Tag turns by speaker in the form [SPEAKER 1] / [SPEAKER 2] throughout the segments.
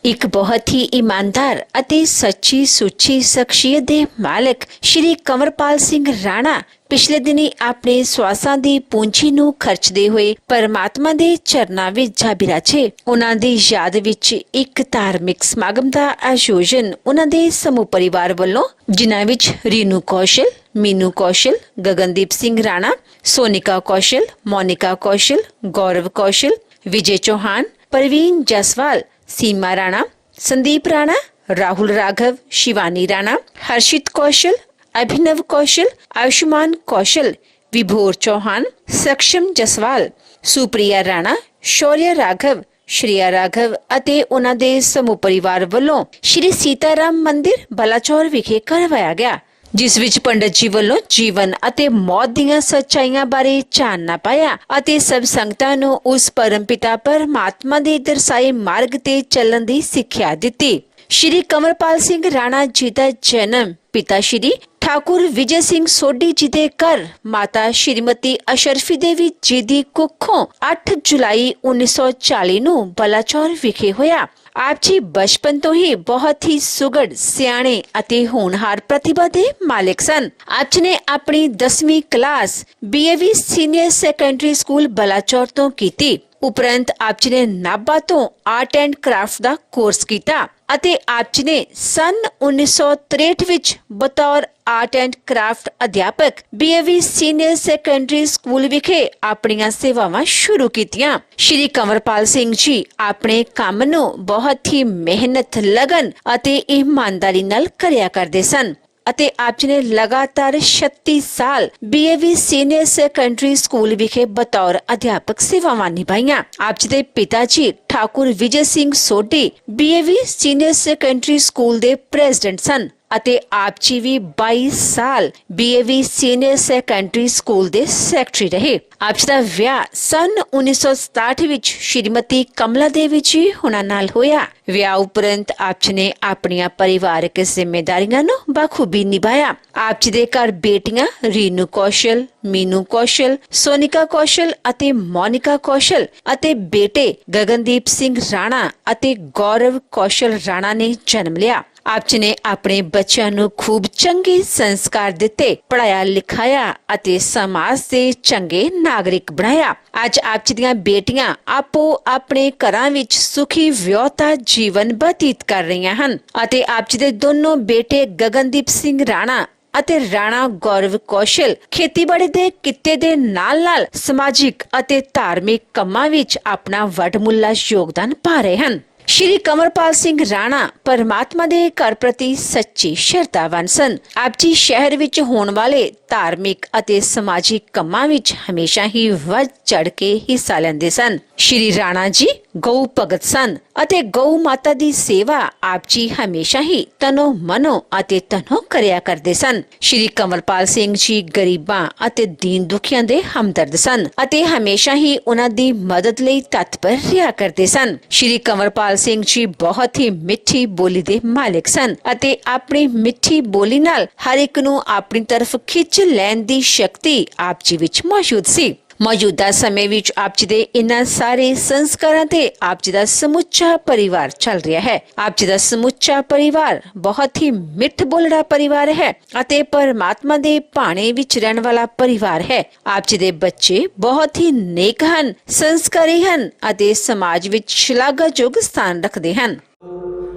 [SPEAKER 1] ਇੱਕ ਬਹੁਤ ਹੀ ਇਮਾਨਦਾਰ ਅਤੇ ਸੱਚੀ ਸੁੱਚੀ ਸ਼ਖਸੀਅਤ ਦੇ ਮਾਲਕ ਸ਼੍ਰੀ ਕੰਵਰਪਾਲ ਸਿੰਘ ਰਾਣਾ ਪਿਛਲੇ ਦਿਨੀ ਆਪਣੇ ਸਵਾਸਾਂ ਦੀ ਪੂੰਜੀ ਨੂੰ ਖਰਚਦੇ ਹੋਏ ਪਰਮਾਤਮਾ ਦੇ ਚਰਨਾਂ ਵਿੱਚ ਜਾ ਬਿਰਾਜੇ। ਉਹਨਾਂ ਦੀ ਯਾਦ ਵਿੱਚ ਇੱਕ ਧਾਰਮਿਕ ਸਮਾਗਮ ਦਾ ਆਯੋਜਨ ਉਹਨਾਂ ਦੇ ਸਮੂਹ ਪਰਿਵਾਰ ਵੱਲੋਂ, ਜਿਨ੍ਹਾਂ ਵਿੱਚ ਰੀਨੂ ਕੌਸ਼ਲ, मीनू कौशल, गगनदीप सिंह राणा, सोनिका कौशल, मोनिका कौशल, गौरव कौशल, विजय चौहान, परवीन जायसवाल, सीमा राणा, संदीप राणा, राहुल राघव, शिवानी राणा, हर्षित कौशल, अभिनव कौशल, आयुष्मान कौशल, विभोर चौहान, सक्षम जसवाल, सुप्रिया राणा, शौर्य राघव, श्रेया राघव ਅਤੇ ਉਹਨਾਂ ਦੇ ਸਮੂਹ ਪਰਿਵਾਰ ਵੱਲੋਂ ਸ਼੍ਰੀ ਸੀਤਾਰਾਮ ਮੰਦਿਰ ਬਲਾਚੌਰ ਵਿਖੇ ਕਰਵਾਇਆ ਗਿਆ, ਜਿਸ ਵਿੱਚ ਪੰਡਤ ਜੀ ਵੱਲੋਂ ਜੀਵਨ ਅਤੇ ਮੌਤ ਦੀਆਂ ਸੱਚਾਈਆਂ ਬਾਰੇ ਚਾਨਣਾ ਪਾਇਆ ਅਤੇ ਸਭ ਸੰਗਤਾਂ ਨੂੰ ਉਸ ਪਰਮਪਿਤਾ ਪਰਮਾਤਮਾ ਦੇ ਦਰਸਾਏ ਮਾਰਗ ਤੇ ਚੱਲਣ ਦੀ ਸਿੱਖਿਆ ਦਿੱਤੀ। ਸ਼੍ਰੀ ਕੰਵਰਪਾਲ ਸਿੰਘ ਰਾਣਾ ਜੀ ਦਾ ਜਨਮ ਪਿਤਾ ਸ਼੍ਰੀ ਠਾਕੁਰ ਵਿਜੇ ਸਿੰਘ ਸੋਢੀ ਜੀ ਦੇ ਘਰ ਮਾਤਾ ਸ਼੍ਰੀਮਤੀ ਅਸ਼ਰਫੀ ਦੇਵੀ ਜੀ ਦੀ ਕੁੱਖੋਂ 8 ਜੁਲਾਈ 1940 ਨੂੰ ਬਲਾਚੌਰ ਵਿਖੇ ਹੋਇਆ। ਆਪ ਜੀ ਬਚਪਨ ਤੋਂ ਹੀ ਬਹੁਤ ਹੀ ਸੁਗੜ, ਸਿਆਣੇ ਅਤੇ ਹੋਣਹਾਰ ਪ੍ਰਤਿਭਾ ਦੇ ਮਾਲਕ ਸਨ। ਆਪ ਜੀ ਨੇ ਆਪਣੀ 10ਵੀਂ class BAV senior secondary school Balachaur ਤੋਂ ਕੀਤੀ। ਉਪਰੰਤ ਆਪ ਜੀ ਨੇ ਨਾਭਾ ਤੋਂ ਆਰਟ ਐਂਡ ਕਰਾਫਟ ਦਾ ਕੋਰਸ ਕੀਤਾ ਅਤੇ ਆਪ ਜੀ ਨੇ ਸਨ 1963 ਵਿੱਚ ਬਤੌਰ ਆਰਟ ਐਂਡ ਕਰਾਫਟ ਅਧਿਆਪਕ BAV ਸੀਨੀਅਰ ਸੈਕੰਡਰੀ ਸਕੂਲ ਵਿਖੇ ਆਪਣੀਆਂ ਸੇਵਾਵਾਂ ਸ਼ੁਰੂ ਕੀਤੀਆਂ। ਸ਼੍ਰੀ ਕੰਵਰਪਾਲ ਸਿੰਘ ਜੀ ਆਪਣੇ ਕੰਮ ਨੂੰ ਬਹੁਤ ਹੀ ਮਿਹਨਤ, ਲਗਨ ਅਤੇ ਇਮਾਨਦਾਰੀ ਨਾਲ ਕਰਿਆ ਕਰਦੇ ਸਨ ਅਤੇ ਆਪ ਜੀ ਨੇ ਲਗਾਤਾਰ 36 ਸਾਲ BAV ਸੀਨੀਅਰ ਸੈਕੰਡਰੀ ਸਕੂਲ ਵਿਖੇ ਬਤੌਰ ਅਧਿਆਪਕ ਸੇਵਾਵਾਂ ਨਿਭਾਈਆਂ। ਆਪ ਜੀ ਦੇ ਪਿਤਾ ਜੀ Thakur Vijay Singh Sodhi BAV senior secondary school ਦੇ ਪ੍ਰੈਜ਼ੀਡੈਂਟ ਸਨ ਅਤੇ ਆਪ ਜੀ ਵੀ 22 ਸਾਲ BAV ਸੀਨੀਅਰ ਸੈਕੰਡਰੀ ਸਕੂਲ ਦੇ ਸੈਕਟਰੀ ਰਹੇ। ਆਪ ਜੀ ਦਾ ਵਿਆਹ ਸਨ 1967 ਵਿੱਚ ਸ਼੍ਰੀਮਤੀ ਕਮਲਾ ਦੇਵੀ ਜੀ ਹੁਣਾਂ ਨਾਲ ਹੋਇਆ। ਵਿਆਹ ਉਪਰੰਤ ਆਪ ਜੀ ਨੇ ਆਪਣੀਆਂ ਪਰਿਵਾਰਕ ਜ਼ਿੰਮੇਦਾਰੀਆਂ ਨੂੰ ਬਖੂਬੀ ਨਿਭਾਇਆ। ਆਪ ਜੀ ਦੇ ਘਰ ਬੇਟੀਆਂ ਰੀਨੂ ਕੌਸ਼ਲ, मीनू कौशल, सोनिका कौशल ਅਤੇ ਮੋਨਿਕਾ ਕੌਸ਼ਲ ਅਤੇ ਬੇਟੇ ਗਗਨਦੀਪ ਸਿੰਘ ਰਾਣਾ ਅਤੇ ਗੌਰਵ ਕੌਸ਼ਲ ਰਾਣਾ ਨੇ ਜਨਮ ਲਿਆ। ਆਪ ਜੀ ਨੇ ਆਪਣੇ ਬੱਚਿਆਂ ਨੂੰ ਖੂਬ ਚੰਗੇ ਸੰਸਕਾਰ ਦਿੱਤੇ, ਪੜਾਇਆ ਲਿਖਾਇਆ ਅਤੇ ਸਮਾਜ ਦੇ ਚੰਗੇ ਨਾਗਰਿਕ ਬਣਾਇਆ। ਅੱਜ ਆਪ ਜੀ ਦੀਆਂ ਬੇਟੀਆਂ ਆਪੋ ਆਪਣੇ ਘਰਾਂ ਵਿੱਚ ਸੁਖੀ ਵਿਆਹਤਾ ਜੀਵਨ ਬਤੀਤ ਕਰ ਰਹੀਆਂ ਹਨ ਅਤੇ ਆਪ ਜੀ ਦੇ ਦੋਨੋਂ ਬੇਟੇ ਗਗਨਦੀਪ ਸਿੰਘ ਰਾਣਾ ਅਤੇ ਰਾਣਾ ਗੌਰਵ ਕੌਸ਼ਲ ਖੇਤੀਬਾੜੀ ਦੇ ਕਿੱਤੇ ਦੇ ਨਾਲ-ਨਾਲ ਸਮਾਜਿਕ ਅਤੇ ਧਾਰਮਿਕ ਕੰਮਾਂ ਵਿੱਚ ਆਪਣਾ ਵੱਡਮੁੱਲਾ ਯੋਗਦਾਨ ਪਾ ਰਹੇ ਹਨ। ਸ਼੍ਰੀ ਕੰਵਰਪਾਲ ਸਿੰਘ ਰਾਣਾ ਪਰਮਾਤਮਾ ਦੇ ਘਰ ਪ੍ਰਤੀ ਸੱਚੀ ਸ਼ਰਧਾਵਾਨ ਸਨ। ਆਪ ਜੀ ਸ਼ਹਿਰ ਵਿੱਚ ਹੋਣ ਵਾਲੇ ਧਾਰਮਿਕ ਅਤੇ ਸਮਾਜਿਕ ਕੰਮਾਂ ਵਿੱਚ ਹਮੇਸ਼ਾ ਹੀ ਵੱਧ ਚੜ ਕੇ ਹਿੱਸਾ ਲੈਂਦੇ ਸਨ। ਸ਼੍ਰੀ ਰਾਣਾ ਜੀ ਗਊ ਭਗਤ ਸਨ ਅਤੇ ਗਊ ਮਾਤਾ ਦੀ ਸੇਵਾ ਆਪ ਜੀ ਹਮੇਸ਼ਾ ਹੀ ਤਨੋ ਮਨੋ ਅਤੇ ਤਨੋ ਕਰਿਆ ਕਰਦੇ ਸਨ। ਸ਼੍ਰੀ ਕੰਵਰਪਾਲ ਸਿੰਘ ਜੀ ਗਰੀਬਾਂ ਅਤੇ ਦੀਨ ਦੁਖੀਆਂ ਦੇ ਹਮਦਰਦ ਸਨ ਅਤੇ ਹਮੇਸ਼ਾ ਹੀ ਉਹਨਾਂ ਦੀ ਮਦਦ ਲਈ ਤਤਪਰ ਰਿਹਾ ਕਰਦੇ ਸਨ। ਸ਼੍ਰੀ ਕੰਵਰਪਾਲ ਸਿੰਘ ਜੀ ਬਹੁਤ ਹੀ ਮਿੱਠੀ ਬੋਲੀ ਦੇ ਮਾਲਕ ਸਨ ਅਤੇ ਆਪਣੀ ਮਿੱਠੀ ਬੋਲੀ ਨਾਲ ਹਰ ਇੱਕ ਨੂੰ ਆਪਣੀ ਤਰਫ ਖਿੱਚ ਲੈਣ ਦੀ ਸ਼ਕਤੀ ਆਪ ਜੀ ਵਿੱਚ ਮੌਜੂਦ ਸੀ। ਮੌਜੂਦਾ ਸਮੇਂ ਵਿੱਚ ਆਪ ਜੀ ਦੇ ਇਨ੍ਹਾਂ ਸਾਰੇ ਸੰਸਕਾਰਾਂ ਤੇ ਆਪ ਜੀ ਦਾ ਸਮੁੱਚਾ ਪਰਿਵਾਰ ਚੱਲ ਰਿਹਾ ਹੈ। ਆਪ ਜੀ ਦਾ ਸਮੁੱਚਾ ਪਰਿਵਾਰ ਬਹੁਤ ਹੀ ਮਿੱਠ ਬੋਲੜਾ ਪਰਿਵਾਰ ਹੈ ਅਤੇ ਪਰਮਾਤਮਾ ਦੇ ਭਾਣੇ ਵਿੱਚ ਰਹਿਣ ਵਾਲਾ ਪਰਿਵਾਰ ਹੈ। ਆਪ ਜੀ ਦੇ ਬੱਚੇ ਬਹੁਤ ਹੀ ਨੇਕ ਹਨ, ਸੰਸਕਾਰੀ ਹਨ ਅਤੇ ਸਮਾਜ ਵਿੱਚ ਸ਼ਲਾਘਾਯੋਗ ਸਥਾਨ ਰੱਖਦੇ ਹਨ।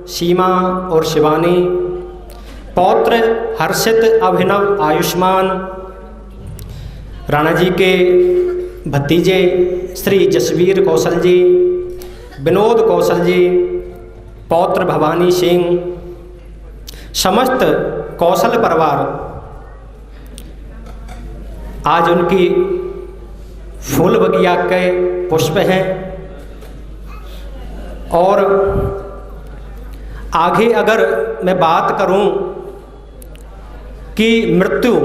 [SPEAKER 2] सीमा और शिवानी, पौत्र हर्षित, अभिनव, आयुष्मान, राणा जी के भतीजे श्री जसवीर कौशल जी, विनोद कौशल जी, पौत्र भवानी सिंह, समस्त कौशल परिवार आज उनकी फूल बगिया के पुष्प हैं और आगे अगर मैं बात करूं कि मृत्यु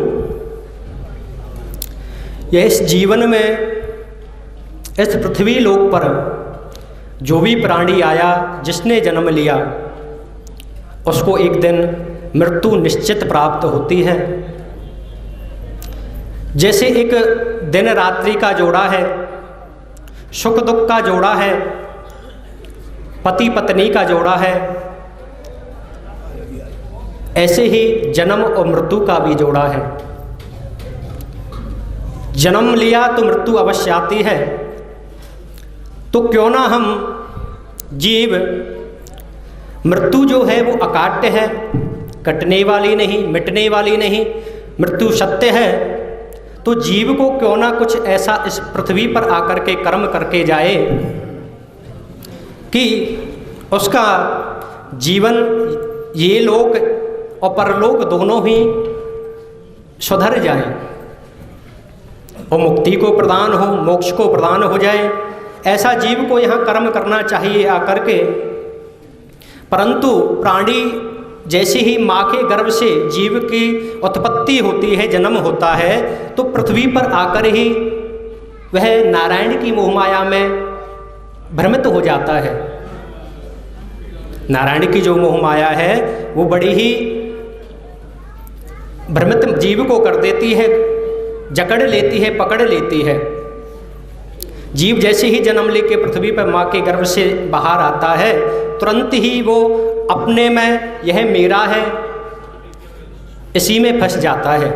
[SPEAKER 2] यह इस जीवन में इस पृथ्वी लोक पर जो भी प्राणी आया, जिसने जन्म लिया, उसको एक दिन मृत्यु निश्चित प्राप्त होती है। जैसे एक दिन रात्रि का जोड़ा है, सुख दुख का जोड़ा है, पति पत्नी का जोड़ा है, ऐसे ही जन्म और मृत्यु का भी जोड़ा है। जन्म लिया तो मृत्यु अवश्य आती है, तो क्यों ना हम जीव, मृत्यु जो है वो अकाट्य है, कटने वाली नहीं, मिटने वाली नहीं, मृत्यु सत्य है, तो जीव को क्यों ना कुछ ऐसा इस पृथ्वी पर आकर के कर्म करके जाए कि उसका जीवन ये लोक और परलोक दोनों ही सुधर जाए और मुक्ति को प्रदान हो, मोक्ष को प्रदान हो जाए। ऐसा जीव को यहाँ कर्म करना चाहिए आकर के। परंतु प्राणी जैसे ही माँ के गर्भ से जीव की उत्पत्ति होती है, जन्म होता है, तो पृथ्वी पर आकर ही वह नारायण की मोहमाया में भ्रमित हो जाता है। नारायण की जो मोहमाया है वो बड़ी ही भ्रमित जीव को कर देती है, जकड़ लेती है, पकड़ लेती है। जीव जैसे ही जन्म लेके पृथ्वी पर माँ के गर्भ से बाहर आता है, तुरंत ही वो अपने में यह मेरा है, इसी में फंस जाता है।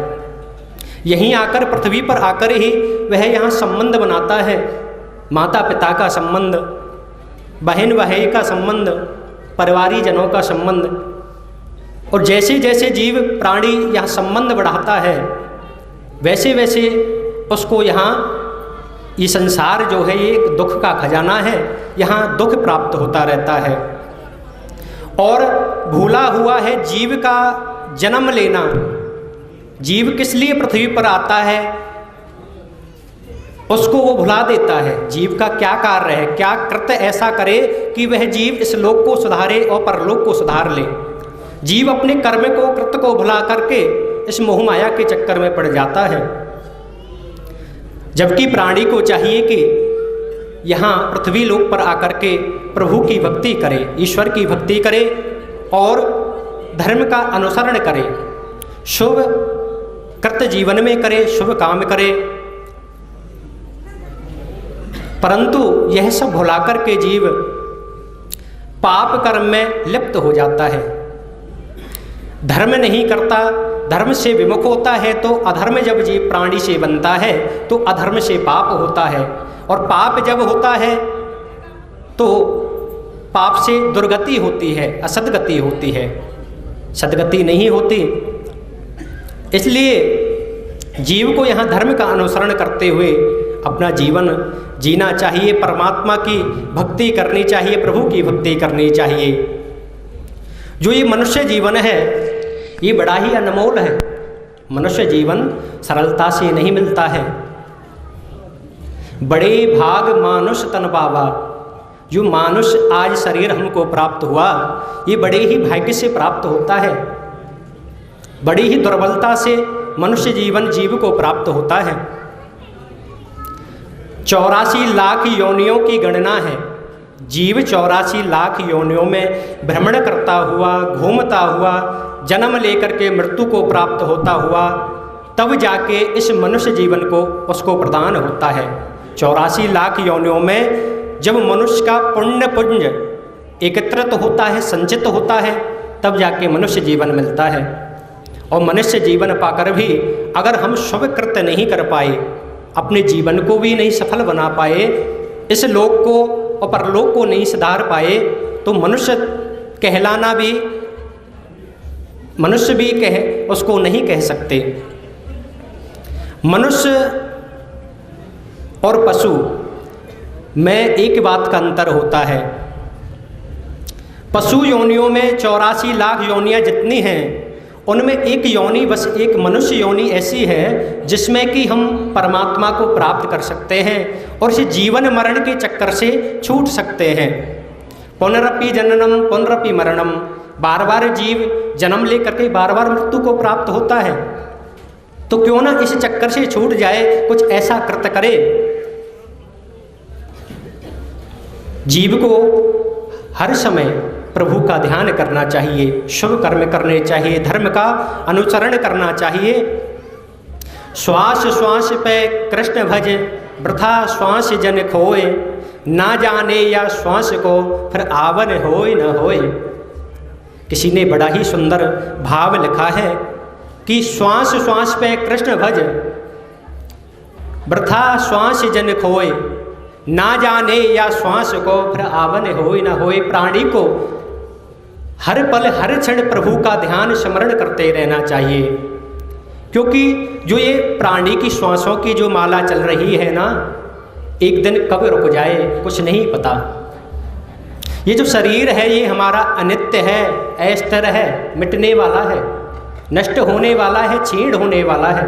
[SPEAKER 2] यहीं आकर पृथ्वी पर आकर ही वह यहाँ संबंध बनाता है, माता पिता का संबंध, बहन भाई का संबंध, परिवारी जनों का संबंध। और जैसे जैसे जीव प्राणी यहाँ संबंध बढ़ाता है, वैसे वैसे उसको यहाँ ये संसार जो है ये एक दुख का खजाना है, यहाँ दुख प्राप्त होता रहता है। और भूला हुआ है जीव का जन्म लेना। जीव किस लिए पृथ्वी पर आता है उसको वो भुला देता है। जीव का क्या कार्य है, क्या कृत्य ऐसा करे कि वह जीव इस लोक को सुधारे और परलोक को सुधार ले। जीव अपने कर्म को, कृत्य को भुला करके इस मोहमाया के चक्कर में पड़ जाता है। जबकि प्राणी को चाहिए कि यहाँ पृथ्वी लोक पर आकर के प्रभु की भक्ति करे, ईश्वर की भक्ति करे और धर्म का अनुसरण करे, शुभ कृत्य जीवन में करे, शुभ काम करे। परंतु यह सब भुला कर के जीव पाप कर्म में लिप्त हो जाता है, धर्म नहीं करता, धर्म से विमुख होता है। तो अधर्म जब जीव प्राणी से बनता है तो अधर्म से पाप होता है, और पाप जब होता है तो पाप से दुर्गति होती है, असदगति होती है, सदगति नहीं होती। इसलिए जीव को यहाँ धर्म का अनुसरण करते हुए अपना जीवन जीना चाहिए, परमात्मा की भक्ति करनी चाहिए, प्रभु की भक्ति करनी चाहिए। जो ये मनुष्य जीवन है ये बड़ा ही अनमोल है। मनुष्य जीवन सरलता से नहीं मिलता है। बड़े भाग मानुष तन पावा। जो मानुष आज शरीर हमको प्राप्त हुआ ये बड़े ही भाग्य से प्राप्त होता है। बड़ी ही दुर्बलता से मनुष्य जीवन जीव को प्राप्त होता है। 84 लाख योनियों की गणना है। जीव 84 लाख योनियों में भ्रमण करता हुआ, घूमता हुआ, जन्म लेकर के मृत्यु को प्राप्त होता हुआ, तब जाके इस मनुष्य जीवन को उसको प्रदान होता है। 84 लाख योनियों में जब मनुष्य का पुण्य पुंज एकत्रित होता है, संचित होता है, तब जाके मनुष्य जीवन मिलता है। और मनुष्य जीवन पाकर भी अगर हम शुभ कृत्य नहीं कर पाए, अपने जीवन को भी नहीं सफल बना पाए, इस लोक को और परलोक को नहीं सुधार पाए, तो मनुष्य कहलाना भी, मनुष्य भी उसको नहीं कह सकते। मनुष्य और पशु में एक बात का अंतर होता है। पशु योनियों में 84 लाख योनियां जितनी हैं, उनमें एक योनि, बस एक मनुष्य योनि ऐसी है जिसमें कि हम परमात्मा को प्राप्त कर सकते हैं और इस जीवन मरण के चक्कर से छूट सकते हैं। पुनरपि जननम पुनरपि मरणम। बार बार जीव जन्म लेकर के बार बार मृत्यु को प्राप्त होता है, तो क्यों ना इस चक्कर से छूट जाए, कुछ ऐसा कृत्य करे। जीव को हर समय प्रभु का ध्यान करना चाहिए, शुभ कर्म करने चाहिए, धर्म का अनुसरण करना चाहिए। श्वास श्वास पे कृष्ण भज, वृथा श्वास जन खोए, ना जाने या श्वास को फिर आवन होय न होय। किसी ने बड़ा ही सुंदर भाव लिखा है कि श्वास श्वास पे कृष्ण भज, वृथा श्वास जन खोए, ना जाने या श्वास को फिर आवन होय न होय। प्राणी को हर पल हर क्षण प्रभु का ध्यान स्मरण करते रहना चाहिए, क्योंकि जो ये प्राणी की श्वासों की जो माला चल रही है ना, एक दिन कब रुक जाए कुछ नहीं पता। ये जो शरीर है ये हमारा अनित्य है, अस्थिर है, मिटने वाला है, नष्ट होने वाला है, क्षीण होने वाला है।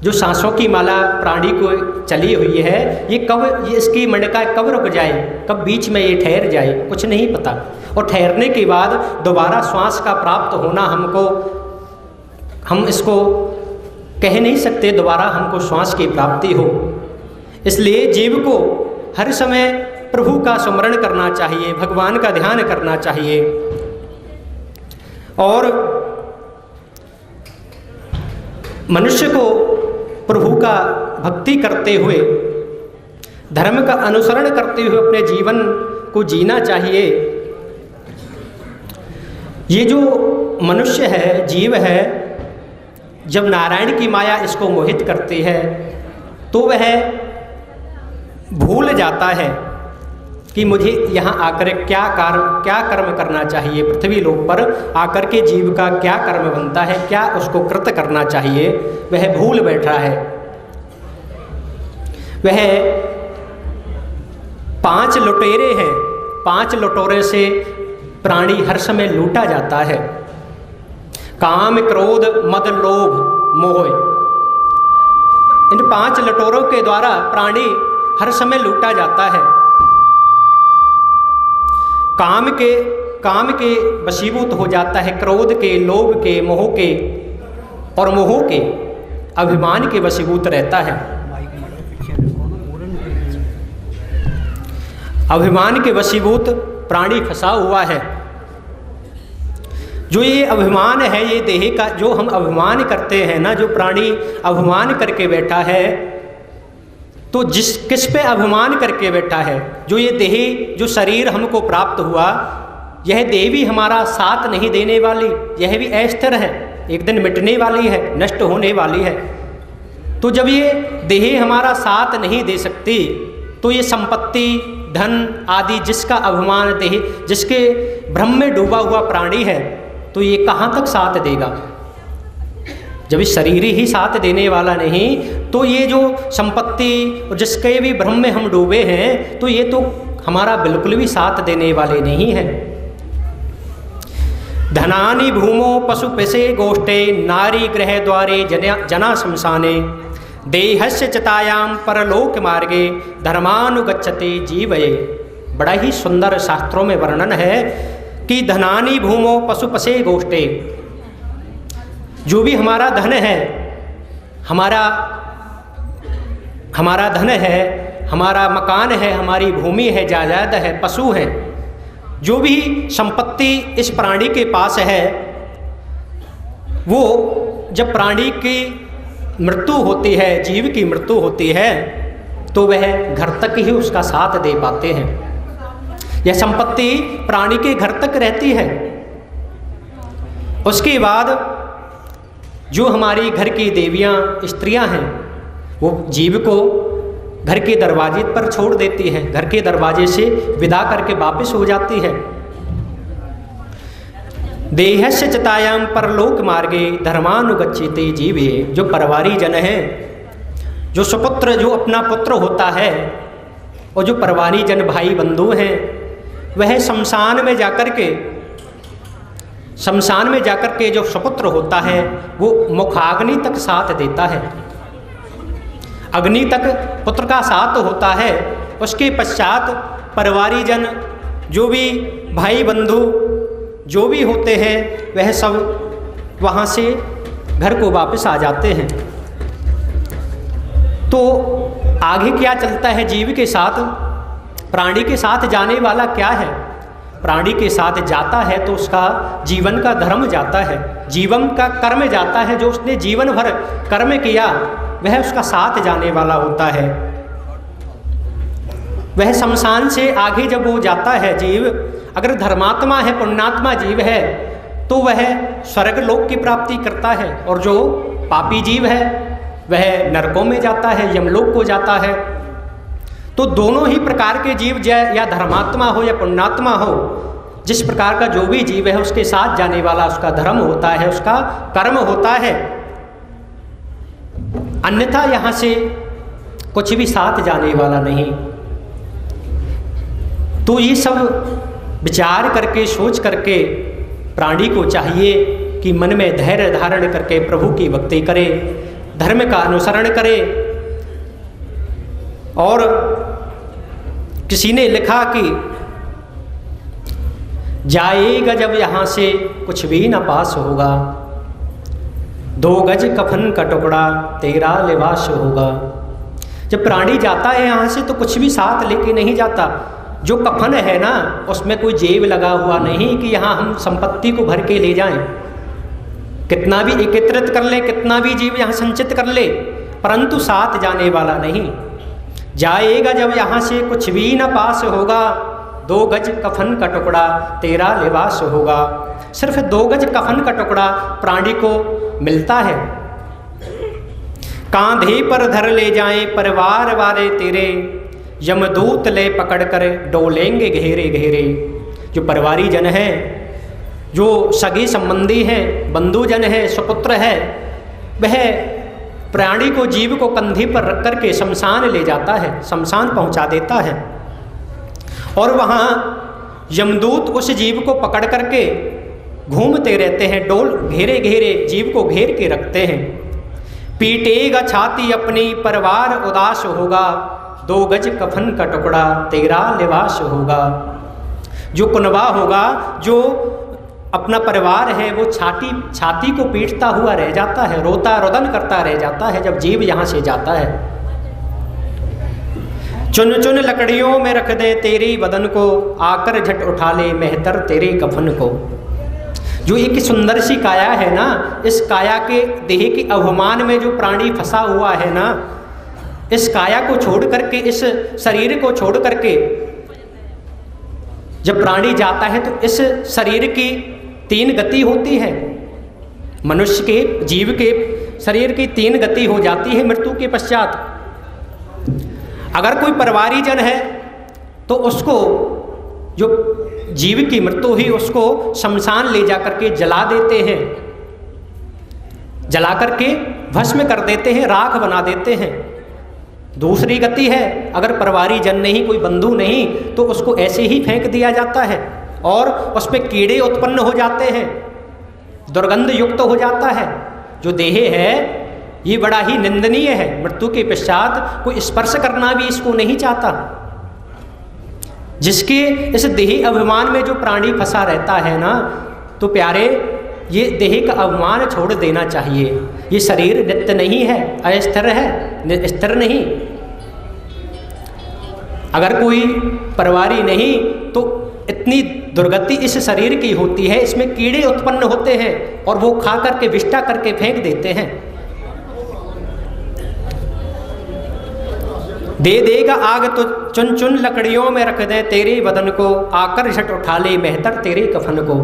[SPEAKER 2] जो सांसों की माला प्राणी को चली हुई है ये कब, ये इसकी मणिका कब रुक जाए, कब बीच में ये ठहर जाए कुछ नहीं पता। और ठहरने के बाद दोबारा श्वास का प्राप्त होना हम इसको कह नहीं सकते दोबारा हमको श्वास की प्राप्ति हो। इसलिए जीव को हर समय प्रभु का स्मरण करना चाहिए, भगवान का ध्यान करना चाहिए। और मनुष्य को प्रभु का भक्ति करते हुए, धर्म का अनुसरण करते हुए अपने जीवन को जीना चाहिए। ये जो मनुष्य है, जीव है, जब नारायण की माया इसको मोहित करती है तो वह भूल जाता है कि मुझे यहाँ आकर क्या कर्म करना चाहिए, पृथ्वी लोक पर आकर के जीव का क्या कर्म बनता है, क्या उसको कृत करना चाहिए, वह भूल बैठा है। वह 5 लुटेरे हैं, 5 लुटोरे से प्राणी हर समय लूटा जाता है। काम, क्रोध, मद, लोभ, मोह, इन 5 लुटेरों के द्वारा प्राणी हर समय लूटा जाता है। काम के वशीभूत हो जाता है, क्रोध के, लोभ के, मोह के और मोह के, अभिमान के वशीभूत रहता है। अभिमान के वशीभूत प्राणी फंसा हुआ है। जो ये अभिमान है, ये देह का जो हम अभिमान करते हैं ना, जो प्राणी अभिमान करके बैठा है, तो किस पे अभिमान करके बैठा है? जो ये देह, जो शरीर हमको प्राप्त हुआ, यह देह भी हमारा साथ नहीं देने वाली, यह भी अस्थिर है, एक दिन मिटने वाली है, नष्ट होने वाली है। तो जब ये देह हमारा साथ नहीं दे सकती, तो ये संपत्ति, धन आदि जिसका अभिमान देह, जिसके भ्रम में डूबा हुआ प्राणी है, तो ये कहाँ तक साथ देगा? जब इस शरीर ही साथ देने वाला नहीं, तो ये जो संपत्ति और जिसके भी भ्रम में हम डूबे हैं, तो ये तो हमारा बिल्कुल भी साथ देने वाले नहीं है। धनानि भूमो पशु पैसे गोष्ठे, नारी गृह द्वारे जना शमशाने, देहस्य चितायाम परलोक मार्गे, धर्मानुगच्छते जीवये। बड़ा ही सुंदर शास्त्रों में वर्णन है कि धनानि भूमो पशु पसे गोष्ठे, जो भी हमारा धन है, हमारा धन है, हमारा मकान है, हमारी भूमि है, जायदाद है, पशु है, जो भी संपत्ति इस प्राणी के पास है, वो जब प्राणी की मृत्यु होती है, जीव की मृत्यु होती है, तो वह घर तक ही उसका साथ दे पाते हैं। यह संपत्ति प्राणी के घर तक रहती है। उसके बाद जो हमारी घर की देवियाँ, स्त्रियाँ हैं, वो जीव को घर के दरवाजे पर छोड़ देती है, घर के दरवाजे से विदा करके वापस हो जाती है। देहस्य चितायाम परलोक मार्गे, धर्मानुगच्छते जीवे। जो परिवारी जन हैं, जो सुपुत्र, जो अपना पुत्र होता है, और जो परिवारी जन भाई बंधु हैं, वह शमशान में जाकर के जो सुपुत्र होता है, वो मुखाग्नि तक साथ देता है, अग्नि तक पुत्र का साथ होता है। उसके पश्चात परिवारी जन, जो भी भाई बंधु जो भी होते हैं, वह सब वहाँ से घर को वापस आ जाते हैं। तो आगे क्या चलता है जीव के साथ? प्राणी के साथ जाने वाला क्या है? प्राणी के साथ जाता है तो उसका जीवन का धर्म जाता है, जीवन का कर्म जाता है। जो उसने जीवन भर कर्म किया, वह उसका साथ जाने वाला होता है। वह शमशान से आगे जब वो जाता है जीव, अगर धर्मात्मा है, पुण्यात्मा जीव है, तो वह स्वर्ग लोक की प्राप्ति करता है, और जो पापी जीव है वह नरकों में जाता है, यमलोक को जाता है। तो दोनों ही प्रकार के जीव, या धर्मात्मा हो या पुण्यात्मा हो, जिस प्रकार का जो भी जीव है उसके साथ जाने वाला उसका धर्म होता है, उसका कर्म होता है। अन्यथा यहाँ से कुछ भी साथ जाने वाला नहीं। तो ये सब विचार करके, सोच करके प्राणी को चाहिए कि मन में धैर्य धारण करके प्रभु की भक्ति करे, धर्म का अनुसरण करे। और किसी ने लिखा कि जाएगा जब यहाँ से कुछ भी न पास होगा, 2 गज कफन का टुकड़ा तेरा लिबास होगा। जब प्राणी जाता है यहाँ से तो कुछ भी साथ लेके नहीं जाता। जो कफन है ना, उसमें कोई जेब लगा हुआ नहीं कि यहाँ हम संपत्ति को भर के ले जाएं। कितना भी एकत्रित कर ले, कितना भी जीव यहाँ संचित कर ले, परंतु साथ जाने वाला नहीं। जाएगा जब यहाँ से कुछ भी न पास होगा, 2 गज कफन का टुकड़ा तेरा लिबास होगा। सिर्फ 2 गज कफन का टुकड़ा प्राणी को मिलता है। कांधे पर धर ले जाएं परिवार वाले तेरे, यमदूत ले पकड़ कर डोलेंगे घेरे घेरे। जो परिवारी जन है, जो सगे संबंधी हैं, बंधुजन है, सुपुत्र है, वह प्राणी को, जीव को कंधे पर रख कर के शमशान ले जाता है, शमशान पहुंचा देता है। और वहाँ यमदूत उस जीव को पकड़ करके घूमते रहते हैं, डोल घेरे घेरे जीव को घेर के रखते हैं। पीटेगा छाती अपनी परिवार उदास होगा, 2 गज कफन का टुकड़ा तेरा लिबास होगा। जो कुनबा होगा, जो अपना परिवार है, वो छाती को पीटता हुआ रह जाता है, रोता रुदन करता रह जाता है जब जीव यहाँ से जाता है। चुन चुन लकड़ियों में रख दे तेरी बदन को, आकर झट उठा ले मेहतर तेरे कफन को। जो एक सुंदर सी काया है ना, इस काया के देह के अभिमान में जो प्राणी फंसा हुआ है ना, इस काया को छोड़ करके, इस शरीर को छोड़ करके जब प्राणी जाता है तो इस शरीर की 3 गति होती है। मनुष्य के, जीव के शरीर की 3 गति हो जाती है मृत्यु के पश्चात। अगर कोई परिवारी जन है तो उसको, जो जीव की मृत्यु हुई, उसको शमशान ले जा करके जला देते हैं, जला करके भस्म कर देते हैं, राख बना देते हैं। दूसरी गति है, अगर परिवारी जन नहीं, कोई बंधु नहीं, तो उसको ऐसे ही फेंक दिया जाता है और उस पर कीड़े उत्पन्न हो जाते हैं, दुर्गंध युक्त हो जाता है। जो देह है ये बड़ा ही निंदनीय है। मृत्यु के पश्चात कोई स्पर्श करना भी इसको नहीं चाहता। जिसके इस देह अभिमान में जो प्राणी फंसा रहता है ना, तो प्यारे, ये देह का अभिमान छोड़ देना चाहिए। ये शरीर नित्य नहीं है, अस्थिर है, स्थिर नहीं। अगर कोई परिवारी नहीं तो इतनी दुर्गति इस शरीर की होती है, इसमें कीड़े उत्पन्न होते हैं और वो खा करके विष्टा करके फेंक देते हैं। दे देगा आग तो चुन चुन लकड़ियों में रख दे तेरे बदन को, आकर झट उठा ले मेहतर तेरे कफन को।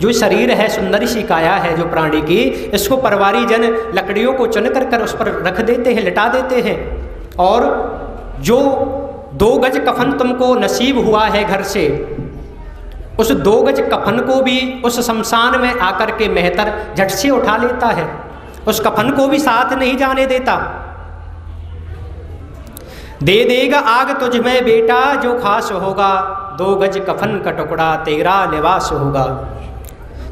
[SPEAKER 2] जो शरीर है, सुंदर सी काया है जो प्राणी की, इसको परिवारी जन लकड़ियों को चुन कर उस पर रख देते हैं, लिटा देते हैं। और जो 2 गज कफन तुमको नसीब हुआ है घर से, उस 2 गज कफन को भी उस शमशान में आकर के मेहतर झट से उठा लेता है, उस कफन को भी साथ नहीं जाने देता। दे देगा आग तुझ में बेटा जो खास होगा, 2 गज कफन का टुकड़ा तेरा लिबास होगा।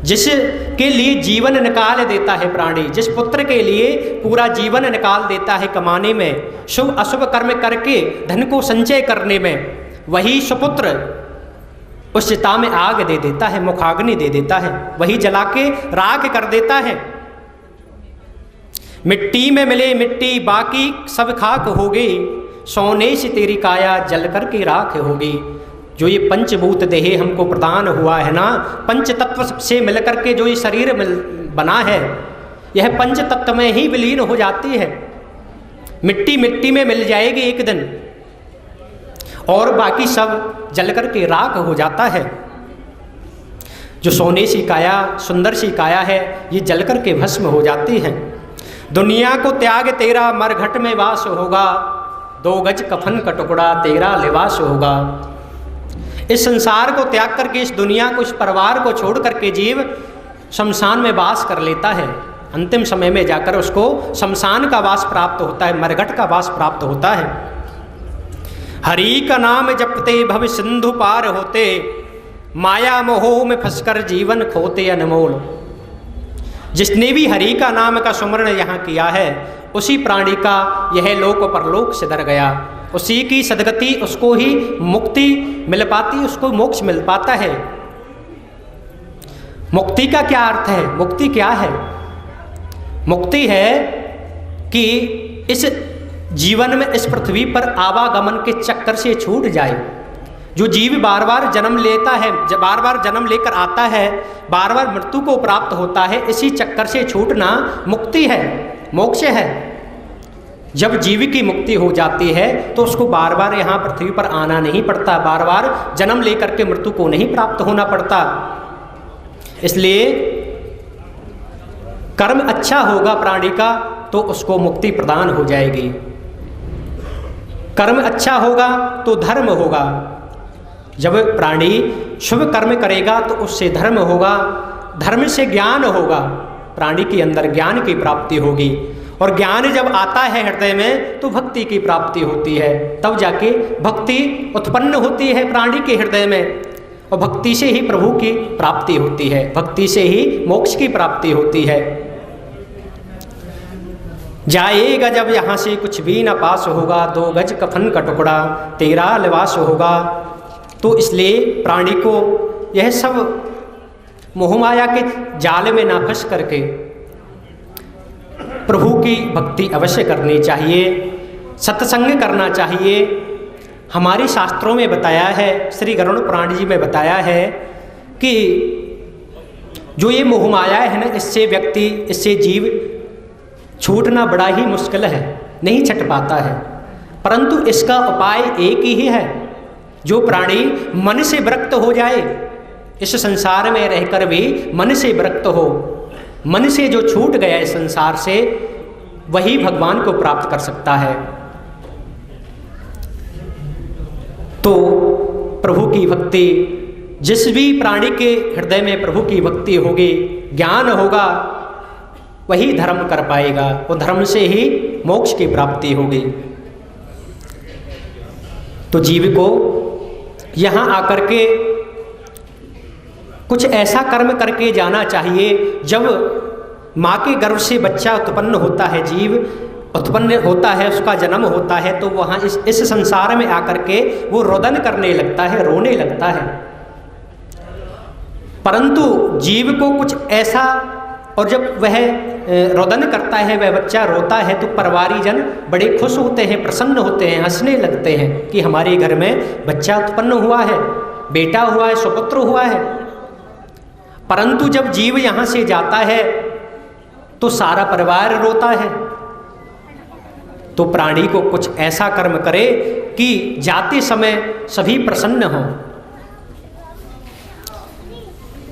[SPEAKER 2] जिसके लिए जीवन निकाल देता है प्राणी, जिस पुत्र के लिए पूरा जीवन निकाल देता है कमाने में, शुभ अशुभ कर्म करके धन को संचय करने में, वही सुपुत्र उस चिता में आग दे देता है, मुखाग्नि दे देता है, वही जला के राख कर देता है। मिट्टी में मिले मिट्टी बाकी सब खाक होगी, सोने से तेरी काया जल कर के राख होगी। जो ये पंचभूत देह हमको प्रदान हुआ है ना, पंच तत्व से मिलकर के जो ये शरीर बना है, यह पंच तत्व में ही विलीन हो जाती है। मिट्टी मिट्टी में मिल जाएगी एक दिन, और बाकी सब जल करके राख हो जाता है। जो सोने सी काया, सुंदर सी काया है, ये जल करके भस्म हो जाती है। दुनिया को त्याग तेरा मरघट में वास होगा, 2 गज कफन का टुकड़ा तेरा लिबास होगा। इस संसार को त्याग करके, इस दुनिया को, इस परिवार को छोड़ करके जीव शमशान में वास कर लेता है। अंतिम समय में जाकर उसको शमशान का वास प्राप्त होता है, मरघट का वास प्राप्त होता है। हरि का नाम जपते भव सिंधु पार होते, माया मोह में फंसकर जीवन खोते अनमोल। जिसने भी हरि का नाम का सुमरण यहाँ किया है, उसी प्राणी का यह लोक परलोक सिधर गया। उसी की सदगति, उसको ही मुक्ति मिल पाती, उसको मोक्ष मिल पाता है। मुक्ति का क्या अर्थ है? मुक्ति क्या है? मुक्ति है कि इस जीवन में, इस पृथ्वी पर आवागमन के चक्कर से छूट जाए। जो जीव बार बार जन्म लेता है, बार बार जन्म लेकर आता है, बार बार मृत्यु को प्राप्त होता है, इसी चक्कर से छूटना मुक्ति है, मोक्ष है। जब जीव की मुक्ति हो जाती है तो उसको बार बार यहाँ पृथ्वी पर आना नहीं पड़ता, बार बार जन्म लेकर के मृत्यु को नहीं प्राप्त होना पड़ता। इसलिए कर्म अच्छा होगा प्राणी का तो उसको मुक्ति प्रदान हो जाएगी। कर्म अच्छा होगा तो धर्म होगा। जब प्राणी शुभ कर्म करेगा तो उससे धर्म होगा, धर्म से ज्ञान होगा, प्राणी के अंदर ज्ञान की प्राप्ति होगी। और ज्ञान जब आता है हृदय में तो भक्ति की प्राप्ति होती है, तब जाके भक्ति उत्पन्न होती है प्राणी के हृदय में। और भक्ति से ही प्रभु की प्राप्ति होती है, भक्ति से ही मोक्ष की प्राप्ति होती है। जाएगा जब यहाँ से कुछ भी न पास होगा, 2 गज कफन का टुकड़ा तेरा लिबास होगा। तो इसलिए प्राणी को यह सब मोहमाया के जाल में ना फंस करके प्रभु की भक्ति अवश्य करनी चाहिए, सत्संग करना चाहिए। हमारे शास्त्रों में बताया है, श्री गरुड़ पुराण जी में बताया है कि जो ये मोहमाया है ना, इससे व्यक्ति, इससे जीव छूटना बड़ा ही मुश्किल है, नहीं छट पाता है। परंतु इसका उपाय एक ही है, जो प्राणी मन से विरक्त हो जाए, इस संसार में रहकर भी मन से विरक्त हो, मन से जो छूट गया इस संसार से, वही भगवान को प्राप्त कर सकता है। तो प्रभु की भक्ति, जिस भी प्राणी के हृदय में प्रभु की भक्ति होगी, ज्ञान होगा, वही धर्म कर पाएगा, वो धर्म से ही मोक्ष की प्राप्ति होगी। तो जीव को यहाँ आकर के कुछ ऐसा कर्म करके जाना चाहिए। जब माँ के गर्भ से बच्चा उत्पन्न होता है, जीव उत्पन्न होता है, उसका जन्म होता है, तो वहाँ इस संसार में आकर के वो रोदन करने लगता है, रोने लगता है। परंतु जीव को कुछ ऐसा, और जब वह रोदन करता है, वह बच्चा रोता है, तो परिवारी जन बड़े खुश होते हैं, प्रसन्न होते हैं, हंसने लगते हैं कि हमारे घर में बच्चा उत्पन्न हुआ है, बेटा हुआ है, सुपुत्र हुआ है। परंतु जब जीव यहाँ से जाता है तो सारा परिवार रोता है। तो प्राणी को कुछ ऐसा कर्म करे कि जाते समय सभी प्रसन्न हों।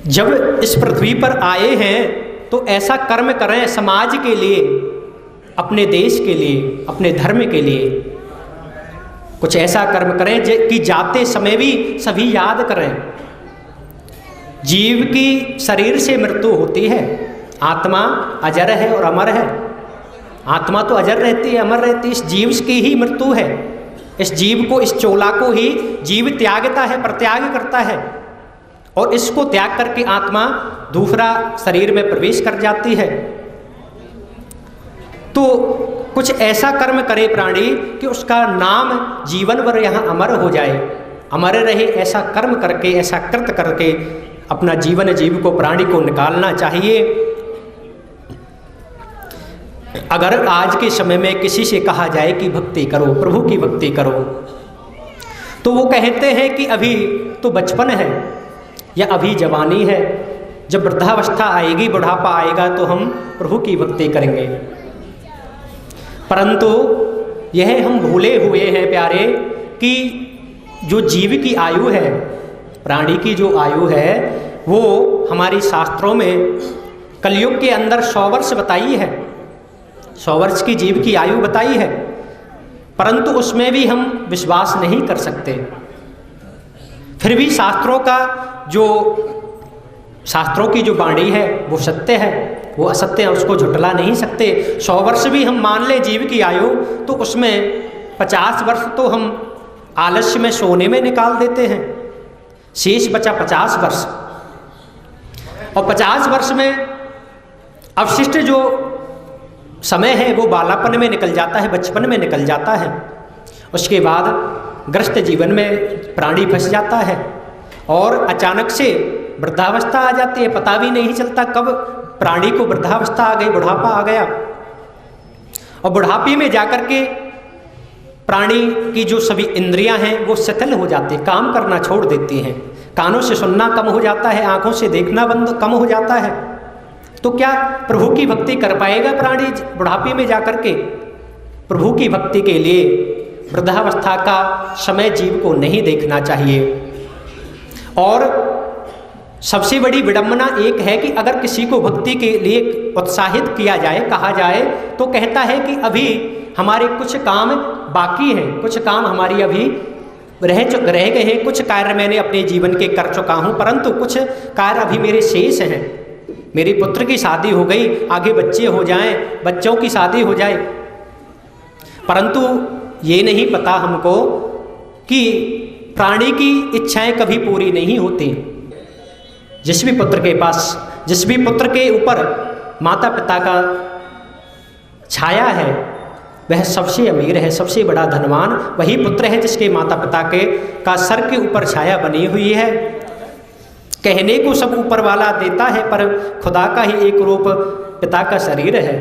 [SPEAKER 2] जब इस पृथ्वी पर आए हैं तो ऐसा कर्म करें समाज के लिए, अपने देश के लिए, अपने धर्म के लिए। कुछ ऐसा कर्म करें कि जाते समय भी सभी याद करें। जीव की शरीर से मृत्यु होती है, आत्मा अजर है और अमर है। आत्मा तो अजर रहती है, अमर रहती है, इस जीव की ही मृत्यु है। इस जीव को, इस चोला को ही जीव त्यागता है, प्रत्याग करता है, और इसको त्याग करके आत्मा दूसरा शरीर में प्रवेश कर जाती है। तो कुछ ऐसा कर्म करे प्राणी कि उसका नाम जीवन भर यहाँ अमर हो जाए, अमर रहे। ऐसा कर्म करके, ऐसा कृत करके अपना जीवन, जीव को, प्राणी को निकालना चाहिए। अगर आज के समय में किसी से कहा जाए कि भक्ति करो, प्रभु की भक्ति करो, तो वो कहते हैं कि अभी तो बचपन है या अभी जवानी है, जब वृद्धावस्था आएगी, बुढ़ापा आएगा तो हम प्रभु की भक्ति करेंगे। परंतु यह हम भूले हुए हैं प्यारे कि जो जीव की आयु है, प्राणी की जो आयु है, वो हमारी शास्त्रों में कलयुग के अंदर 100 वर्ष बताई है, 100 वर्ष की जीव की आयु बताई है, परंतु उसमें भी हम विश्वास नहीं कर सकते। फिर भी शास्त्रों की जो वाणी है वो सत्य है, वो असत्य है, उसको झुटला नहीं सकते। 100 वर्ष भी हम मान लें जीव की आयु, तो उसमें 50 वर्ष तो हम आलस्य में सोने में निकाल देते हैं, शेष बचा 50 वर्ष। और 50 वर्ष में अवशिष्ट जो समय है वो बालापन में निकल जाता है, बचपन में निकल जाता है। उसके बाद ग्रस्त जीवन में प्राणी फंस जाता है और अचानक से वृद्धावस्था आ जाती है। पता भी नहीं चलता कब प्राणी को वृद्धावस्था आ गई, बुढ़ापा आ गया। और बुढ़ापे में जाकर के प्राणी की जो सभी इंद्रियां हैं वो शिथिल हो जाती है, काम करना छोड़ देती हैं। कानों से सुनना कम हो जाता है, आंखों से देखना कम हो जाता है। तो क्या प्रभु की भक्ति कर पाएगा प्राणी बुढ़ापे में जाकर के? प्रभु की भक्ति के लिए वृद्धावस्था का समय जीव को नहीं देखना चाहिए। और सबसे बड़ी विडंबना एक है कि अगर किसी को भक्ति के लिए उत्साहित किया जाए, कहा जाए, तो कहता है कि अभी हमारे कुछ काम बाकी हैं, कुछ काम हमारी अभी रह गए हैं, कुछ कार्य मैंने अपने जीवन के कर चुका हूँ, परंतु कुछ कार्य अभी मेरे शेष हैं। मेरे पुत्र की शादी हो गई, आगे बच्चे हो जाएं, बच्चों की शादी हो जाए, परंतु ये नहीं पता हमको कि प्राणी की इच्छाएं कभी पूरी नहीं होती। जिस भी पुत्र के ऊपर माता पिता का छाया है वह सबसे अमीर है, सबसे बड़ा धनवान वही पुत्र है जिसके माता पिता का सर के ऊपर छाया बनी हुई है। कहने को सब ऊपर वाला देता है, पर खुदा का ही एक रूप पिता का शरीर है।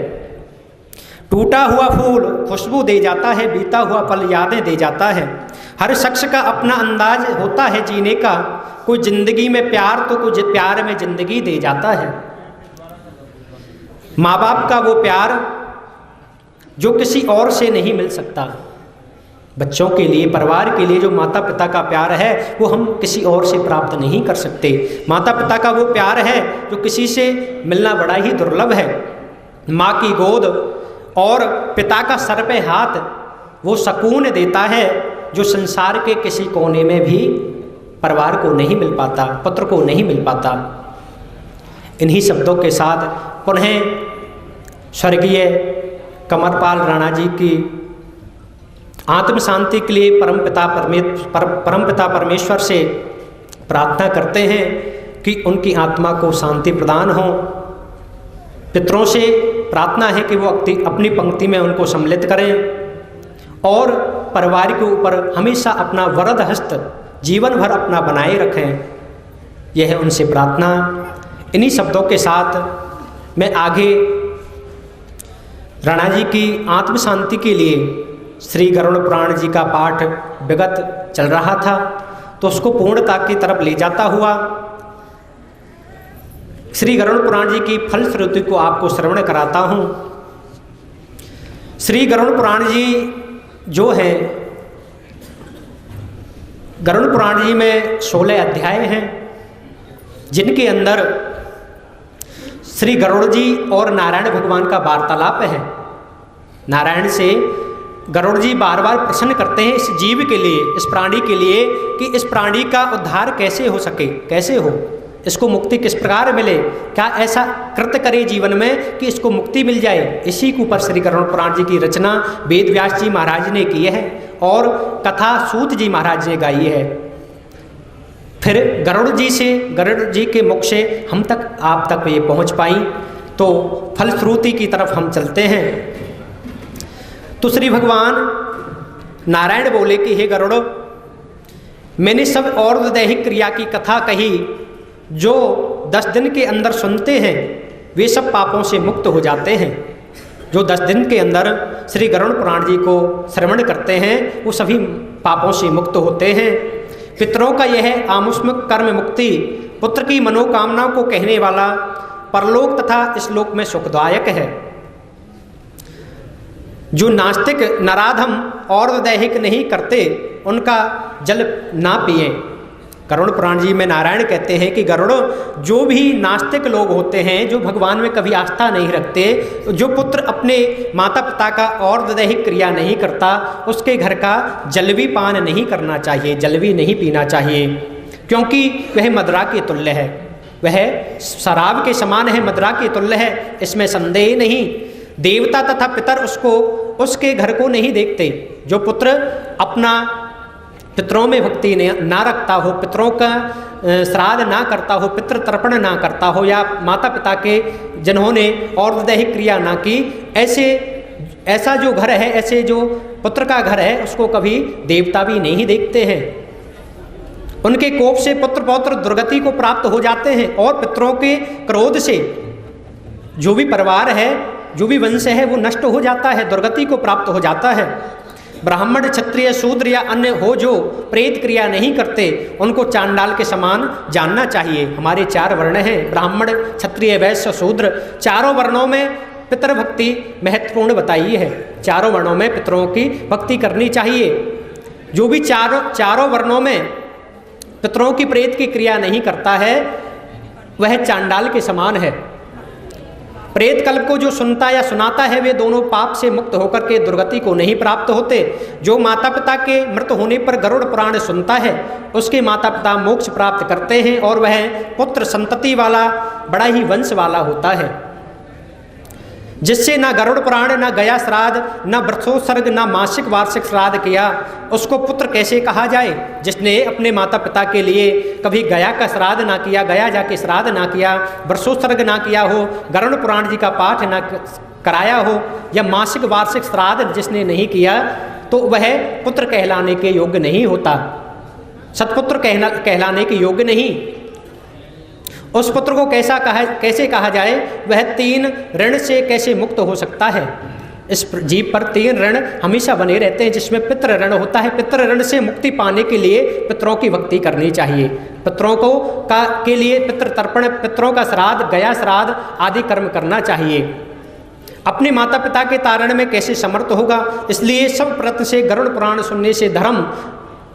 [SPEAKER 2] टूटा हुआ फूल खुशबू दे जाता है, बीता हुआ पल यादें दे जाता है। हर शख्स का अपना अंदाज होता है जीने का, कोई जिंदगी में प्यार तो कुछ प्यार में जिंदगी दे जाता है। माँ बाप का वो प्यार जो किसी और से नहीं मिल सकता। बच्चों के लिए, परिवार के लिए जो माता पिता का प्यार है वो हम किसी और से प्राप्त नहीं कर सकते। माता पिता का वो प्यार है जो किसी से मिलना बड़ा ही दुर्लभ है। माँ की गोद और पिता का सर पे हाथ वो सुकून देता है जो संसार के किसी कोने में भी परिवार को नहीं मिल पाता, पुत्र को नहीं मिल पाता। इन्हीं शब्दों के साथ पुनः स्वर्गीय कंवरपाल राणा जी की आत्म शांति के लिए परमपिता परमेश्वर से प्रार्थना करते हैं कि उनकी आत्मा को शांति प्रदान हो। पितरों से प्रार्थना है कि वो अपनी पंक्ति में उनको सम्मिलित करें और परिवार के ऊपर हमेशा अपना वरद हस्त जीवन भर अपना बनाए रखें। यह है उनसे प्रार्थना। इन्हीं शब्दों के साथ मैं आगे राणा जी की आत्म शांति के लिए श्री गरुड़ पुराण जी का पाठ विगत चल रहा था, तो उसको पूर्णता की तरफ ले जाता हुआ श्री गरुड़ पुराण जी की फलश्रुति को आपको श्रवण कराता हूँ। श्री गरुड़ पुराण जी जो है, गरुड़ पुराण जी में 16 अध्याय हैं, जिनके अंदर श्री गरुड़ जी और नारायण भगवान का वार्तालाप है। नारायण से गरुड़ जी बार बार प्रश्न करते हैं इस जीव के लिए, इस प्राणी के लिए, कि इस प्राणी का उद्धार कैसे हो सके, कैसे हो, इसको मुक्ति किस प्रकार मिले, क्या ऐसा कृत्य करे जीवन में कि इसको मुक्ति मिल जाए। इसी के ऊपर श्री गरुड़ पुराण जी की रचना वेद व्यास जी महाराज ने की है और कथा सूत जी महाराज ने गाई है। फिर गरुड़ जी के मुख से हम तक, आप तक ये पहुंच पाई, तो फलश्रुति की तरफ हम चलते हैं। तो श्री भगवान नारायण बोले कि हे गरुड़, मैंने सब और दैहिक क्रिया की कथा कही, जो 10 दिन के अंदर सुनते हैं वे सब पापों से मुक्त हो जाते हैं। जो 10 दिन के अंदर श्री गरुड़ पुराण जी को श्रवण करते हैं वो सभी पापों से मुक्त होते हैं। पितरों का यह आमुष्मिक कर्म मुक्ति पुत्र की मनोकामनाओं को कहने वाला परलोक तथा इस लोक में सुखदायक है। जो नास्तिक नराधम और दैहिक नहीं करते उनका जल ना पिए। गरुड़ पुराण जी में नारायण कहते हैं कि गरुड़, जो भी नास्तिक लोग होते हैं, जो भगवान में कभी आस्था नहीं रखते, जो पुत्र अपने माता पिता का और दैहिक क्रिया नहीं करता, उसके घर का जल भी पान नहीं करना चाहिए, जल भी नहीं पीना चाहिए, क्योंकि वह मदिरा के तुल्य है, वह शराब के समान है, मदिरा के तुल्य है, इसमें संदेह नहीं। देवता तथा पितर उसके घर को नहीं देखते। जो पुत्र अपना पितरों में भक्ति ना रखता हो, पितरों का श्राद्ध ना करता हो, पितृ तर्पण ना करता हो, या माता पिता के जिन्होंने और दैहिक क्रिया ना की, ऐसा जो घर है, ऐसे जो पुत्र का घर है, उसको कभी देवता भी नहीं देखते हैं। उनके कोप से पुत्र पौत्र दुर्गति को प्राप्त हो जाते हैं, और पितरों के क्रोध से जो भी परिवार है, जो भी वंश है, वो नष्ट हो जाता है, दुर्गति को प्राप्त हो जाता है। ब्राह्मण, क्षत्रिय, शूद्र या अन्य हो जो प्रेत क्रिया नहीं करते, उनको चांडाल के समान जानना चाहिए। हमारे 4 वर्ण हैं, ब्राह्मण, क्षत्रिय, वैश्य, शूद्र। चारों वर्णों में पितृभक्ति महत्वपूर्ण बताई है। चारों वर्णों में पितरों की भक्ति करनी चाहिए। जो भी चारों वर्णों में पितरों की प्रेत की क्रिया नहीं करता है, वह चांडाल के समान है। प्रेत कल्प को जो सुनता या सुनाता है, वे दोनों पाप से मुक्त होकर के दुर्गति को नहीं प्राप्त होते। जो माता पिता के मृत होने पर गरुड़ पुराण सुनता है, उसके माता पिता मोक्ष प्राप्त करते हैं, और वह पुत्र संतति वाला, बड़ा ही वंश वाला होता है। जिससे ना गरुड़ पुराण, ना गया श्राद्ध, ना वृक्षोत्सर्ग, ना मासिक वार्षिक श्राद्ध किया, उसको पुत्र कैसे कहा जाए? जिसने अपने माता पिता के लिए कभी गया का श्राद्ध ना किया, गया जाके श्राद्ध ना किया, वृक्षोत्सर्ग ना किया हो, गरुड़ पुराण जी का पाठ ना कराया हो, या मासिक वार्षिक श्राद्ध जिसने नहीं किया, तो वह पुत्र कहलाने के योग्य नहीं होता, सत्पुत्र कहलाने के योग्य नहीं। उस पुत्र को कैसे कहा जाए? वह 3 ऋण से कैसे मुक्त हो सकता है? इस जीव पर 3 ऋण हमेशा बने रहते हैं, जिसमें पितृ ऋण होता है। पितृ ऋण से मुक्ति पाने के लिए पितरों की भक्ति करनी चाहिए। पितरों के लिए पितृ तर्पण, पितरों का श्राद्ध, गया श्राद्ध आदि कर्म करना चाहिए। अपने माता पिता के तारण में कैसे समर्थ होगा? इसलिए सब प्रयत्न से गरुड़ पुराण सुनने से धर्म,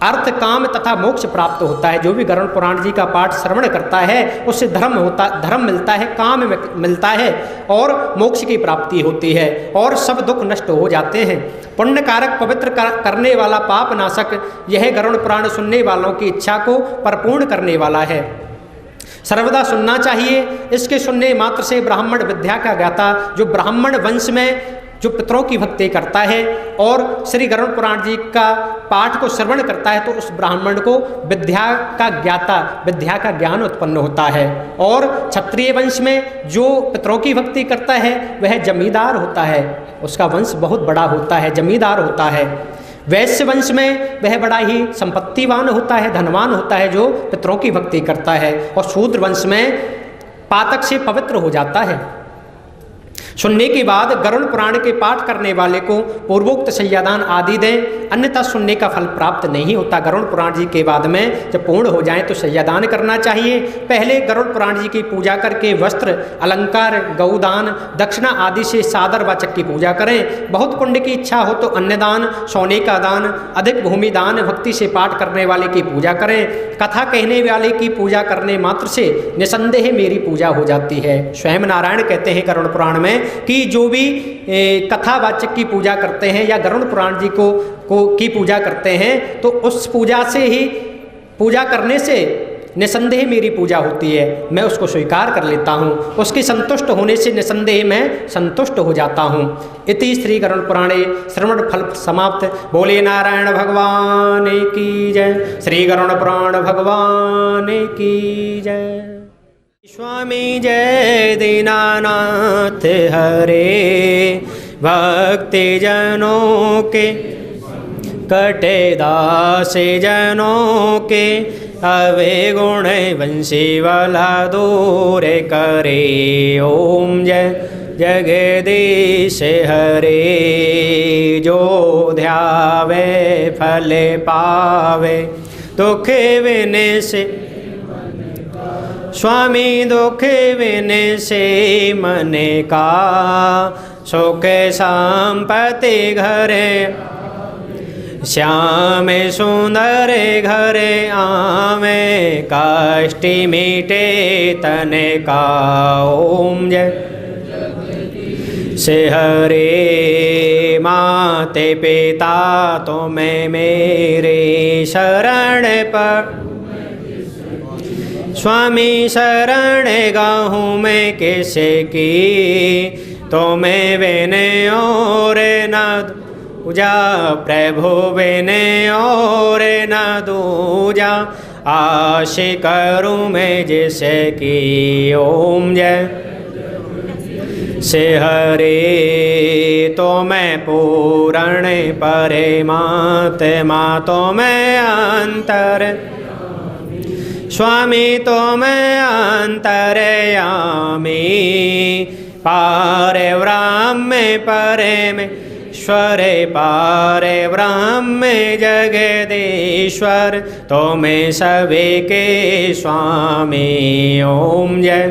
[SPEAKER 2] अर्थ, काम तथा मोक्ष प्राप्त होता है। जो भी गरुड़ पुराण जी का पाठ श्रवण करता है, उससे धर्म मिलता है, काम मिलता है, और मोक्ष की प्राप्ति होती है, और सब दुख नष्ट हो जाते हैं। पुण्य कारक, पवित्र करने वाला, पाप नाशक यह गरुड़ पुराण सुनने वालों की इच्छा को परिपूर्ण करने वाला है। सर्वदा सुनना चाहिए। इसके सुनने मात्र से ब्राह्मण विद्या का ज्ञाता, जो ब्राह्मण वंश में जो पितरों की भक्ति करता है और श्री गरुड़ पुराण जी का पाठ को श्रवण करता है, तो उस ब्राह्मण को विद्या का ज्ञाता, विद्या का ज्ञान उत्पन्न होता है। और क्षत्रिय वंश में जो पितरों की भक्ति करता है, वह जमींदार होता है, उसका वंश बहुत बड़ा होता है, जमींदार होता है। वैश्य वंश में वह बड़ा ही संपत्तिवान होता है, धनवान होता है, जो पितरों की भक्ति करता है। और शूद्र वंश में पातक से पवित्र हो जाता है। सुनने के बाद गरुड़ पुराण के पाठ करने वाले को पूर्वोक्त शय्यादान आदि दें, अन्यथा सुनने का फल प्राप्त नहीं होता। गरुड़ पुराण जी के बाद में जब पूर्ण हो जाए तो शय्यादान करना चाहिए। पहले गरुड़ पुराण जी की पूजा करके वस्त्र, अलंकार, गौदान, दक्षिणा आदि से सादर वाचक की पूजा करें। बहुत पुण्य की इच्छा हो तो अन्नदान, सोने का दान, अधिक भूमि दान, भक्ति से पाठ करने वाले की पूजा करें। कथा कहने वाले की पूजा करने मात्र से निसंदेह मेरी पूजा हो जाती है। स्वयं नारायण कहते हैं गरुड़ पुराण में कि जो भी कथावाचक की पूजा करते हैं या गरुड़ पुराण जी की पूजा करते हैं, तो उस पूजा से ही, पूजा करने से निसंदेह मेरी पूजा होती है, मैं उसको स्वीकार कर लेता हूँ। उसके संतुष्ट होने से निसंदेह मैं संतुष्ट हो जाता हूँ। इति श्री गरुड़ पुराणे श्रवण फल समाप्त। बोले नारायण भगवान की जय। श्री गरुड़ पुराण भगवान की जय। स्वामी जय दीनानाथ हरे, भक्ति जनों के कटे दास जनों के, अवे गुण वंशी वाला दूर करे। ओम जय जगदीश हरे, जो ध्यावे फल पावे, दुख विने से स्वामी, दुख विने से मन का, सुख संपत्ति घरे, श्याम सुंदर घरे आवे काष्टि मीटे तने का। ओम जय से हरे माते पिता तुम्हें मेरे शरण पर। स्वामी शरण गाहूँ मैं किसे की तुम्हें बिने और न दूजा। प्रभु बिने और न दूजा आश करूँ मैं जिसे की। ओम जय से हरे तो मैं पूर्ण परमात्मा तो मैं अंतर। स्वामी तो मैं अंतरयामी पारे ब्रह्म परे में ईश्वरे पारे ब्रह्म जगदीश्वर तो मैं सभी के स्वामी। ओम जय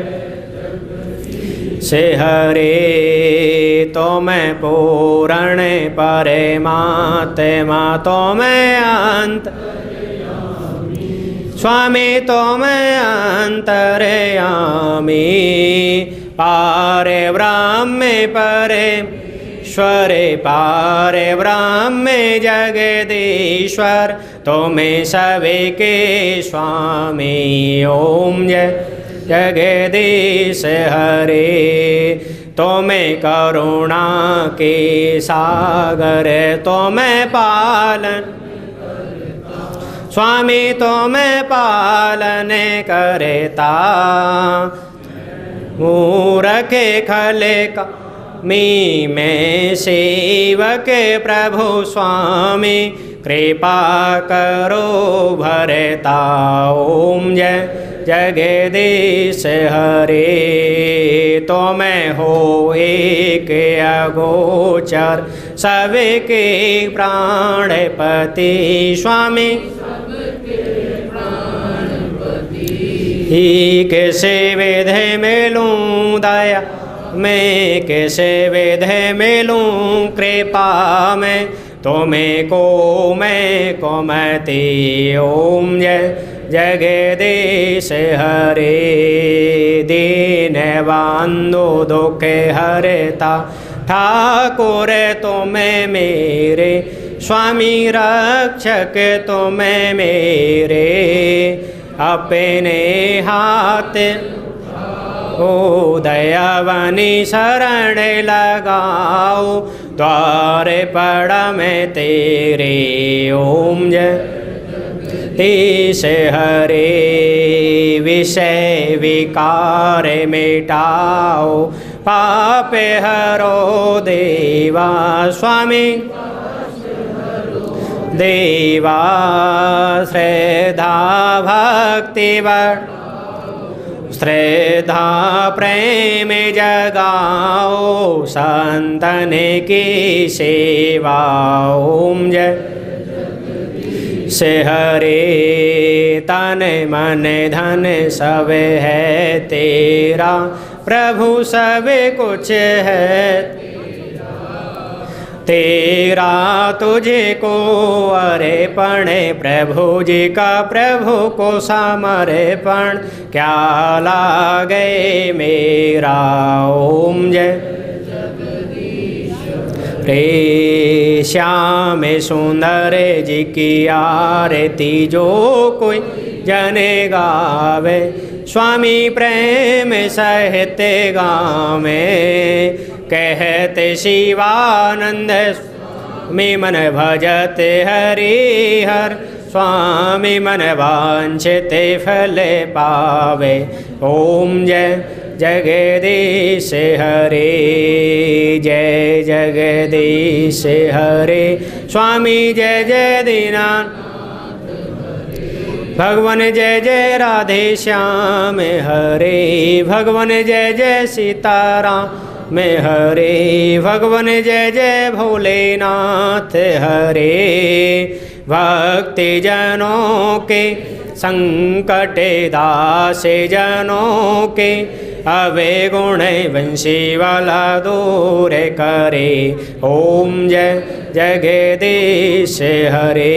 [SPEAKER 2] से हरे तो मैं पूर्ण परमात्मा तो मैं अंत। स्वामी तो मैं अंतरयामी पारे ब्रह्म परे ईश्वरे पारे ब्रह्म जगदीश्वर तो मैं सभी के स्वामी। ओम जय जगदीश हरे तो मैं करुणा के सागर तो मैं पालन। स्वामी तो मैं पालन करता मूर्ख खले का मी में सेवक प्रभु स्वामी कृपा करो भरता। ओम जय जगदीश हरे तो मैं हो एक अगोचर सबके प्राणपति। स्वामी ही कैसे विधे मिलूं दया मैं कैसे विधे मिलूं कृपा में तुम्हें को मैं कोमति। ओम जय जगदीश हरे दीन बंधु दुख हरता ठाकुर तुम्हें मेरे। स्वामी रक्षक तुम्हें मेरे अपने हाथ। ओ दयावनी शरण लगाओ द्वार पड़ा मैं तेरे। ओम जय देश हरे विषय विकार मिटाओ पाप हरो देवा। स्वामी देवा श्रद्धा भक्ति श्रद्धा प्रेम जगाओ संतन की सेवा। ओम जय से हरे तन मन धन सब है तेरा प्रभु सब कुछ है तेरा तुझे को अर्पण। प्रभु जी का प्रभु को समर्पण क्या लागे मेरा। ओम जय रे श्याम सुंदर जी की आरती जो कोई जने गावे। स्वामी प्रेम सहित गावे कहते शिवानंद स्वामी मन भजते हरि हर। स्वामी मन वांछित फल पावे। ओम जय जगदीश हरे जय जगदीश हरे। स्वामी जय जय दीनानाथ भगवान जय जय राधे श्याम हरे। भगवान जय जय सीताराम में हरे। भगवान जय जय भोलेनाथ हरे। भक्ति जनों के संकट दास जनों के अवे गुण वंशी वाला दूर करे। ओम जय जगदीश हरे।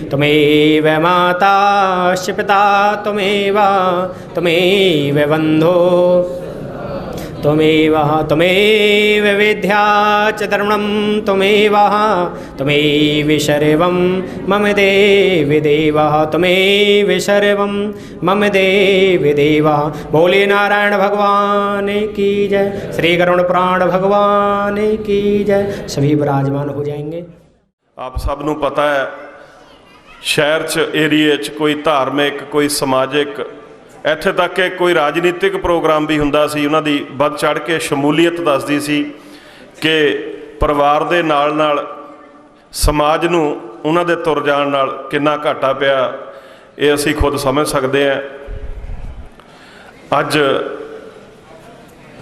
[SPEAKER 2] त्वमेव माता च पिता त्वमेव बन्धो त्वमेव विद्या च धर्मं त्वमेव सर्वं मम देव देवः त्वमेव सर्वं मम देव देवः। बोले नारायण भगवान की जय, श्री करुण प्राण भगवान की जय। सभी विराजमान हो जाएंगे।
[SPEAKER 3] आप सब नूं पता है शहर च एरिए च कोई धार्मिक कोई समाजिक ਇੱਥੇ तक कि कोई राजनीतिक प्रोग्राम भी हुंदा सी, उन्हां दी वध चढ़ के शमूलीयत दसदी सी कि परिवार दे नाल नाल समाज नूं उन्हां दे तुर जाण नाल किन्ना घाटा पिया ये असीं खुद समझ सकते हैं। अज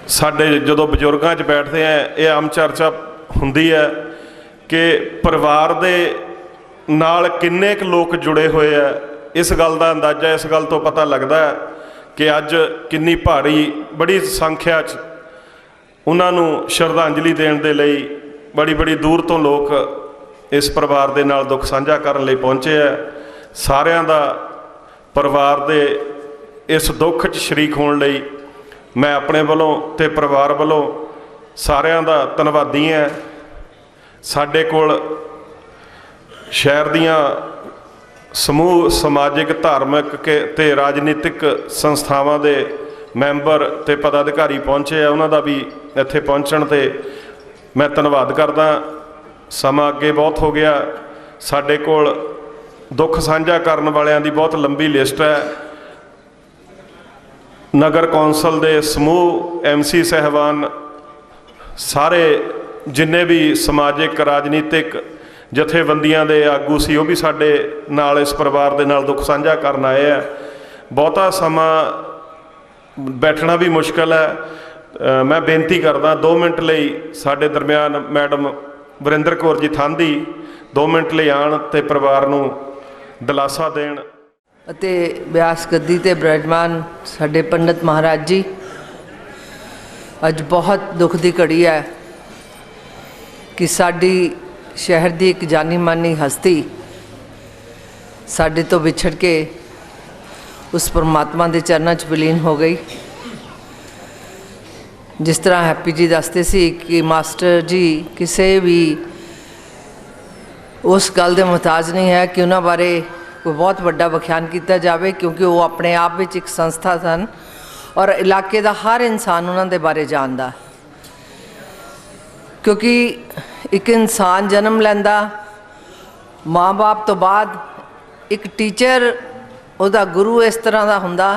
[SPEAKER 3] साडे जदों बजुर्गां च बैठदे हैं ये आम चर्चा हुंदी है कि परिवार दे नाल किन्ने क लोग जुड़े हुए है। इस गल का अंदाज़ा इस गल तो पता लगता है कि अज किन्नी भारी बड़ी संख्या च उन्होंने श्रद्धांजलि देने के लिए बड़ी बड़ी दूर तो लोग इस परिवार के नाल दुख साझा करने लिए पहुँचे है। सारिਆਂ ਦਾ परिवार के इस दुख च शरीक होने लिए मैं अपने वालों ते परिवार वालों सारिਆਂ ਦਾ धन्नवादी है। साडे कोल शहर दियां समूह समाजिक धार्मिक के ते राजनीतिक संस्थावां दे मैंबर ते पदाधिकारी पहुँचे आ, उन्हां दा भी इत्थे पहुँचण ते मैं धन्नवाद करदा। समा अगे बहुत हो गया, साडे कोल दुख साझा करन वालियां दी बहुत लंबी लिस्ट है। नगर कौंसल दे समूह MC साहबान सारे जिन्ने भी समाजिक राजनीतिक जथेबंदियां दे आगू सी भी साडे नाल इस परिवार दे नाल दुख साझा करन आए है। बहुता समा बैठना भी मुश्किल है। मैं बेनती करदा 2 मिनट लई साडे दरम्यान मैडम वरिंदर कौर जी थांदी 2 मिनट लई आण ते परिवार नूं दिलासा देण।
[SPEAKER 4] ਅਤੇ ਬਿਆਸ ਗੱਦੀ ਤੇ ਬਿਰਾਜਮਾਨ ਸਾਡੇ ਪੰਡਤ ਮਹਾਰਾਜ ਜੀ, ਅੱਜ ਬਹੁਤ ਦੁੱਖ ਦੀ ਘੜੀ ਹੈ ਕਿ ਸਾਡੀ शहर की एक जानी मानी हस्ती साडे तो विछड़ के उस परमात्मा के चरणों च विलीन हो गई। जिस तरह हैप्पी जी दसते सी कि मास्टर जी किसी भी उस गल के मुहताज नहीं है कि उन्होंने बारे कोई बहुत बड़ा व्याख्यान किया जाए, क्योंकि वो अपने आप में एक संस्था सन और इलाके का हर इंसान उन्होंने बारे जानता। क्योंकि एक इंसान जन्म लैंदा, माँ बाप तो बाद एक टीचर उहदा गुरु इस तरह का हुंदा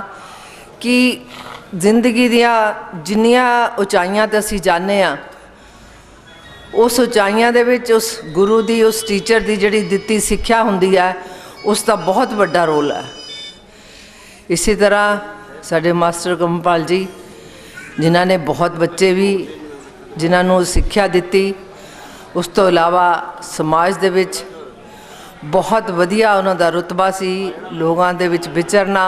[SPEAKER 4] कि जिंदगी दियां जिन्नियां उचाइयां ते असीं जाने आ, उस उचाइयां दे विच उस गुरु दी उस टीचर दी जिहड़ी दित्ती सिक्ख्या हुंदी है उसका बहुत बड़ा रोल है। इसी तरह साडे मास्टर कमरपाल जी जिन्हां ने बहुत बच्चे भी जिन्होंने सिक्ख्या दित्ती, उस तो इलावा समाज दे विच बहुत वधिया उन्हां दा रुतबा सी। लोगां दे विच विचरना,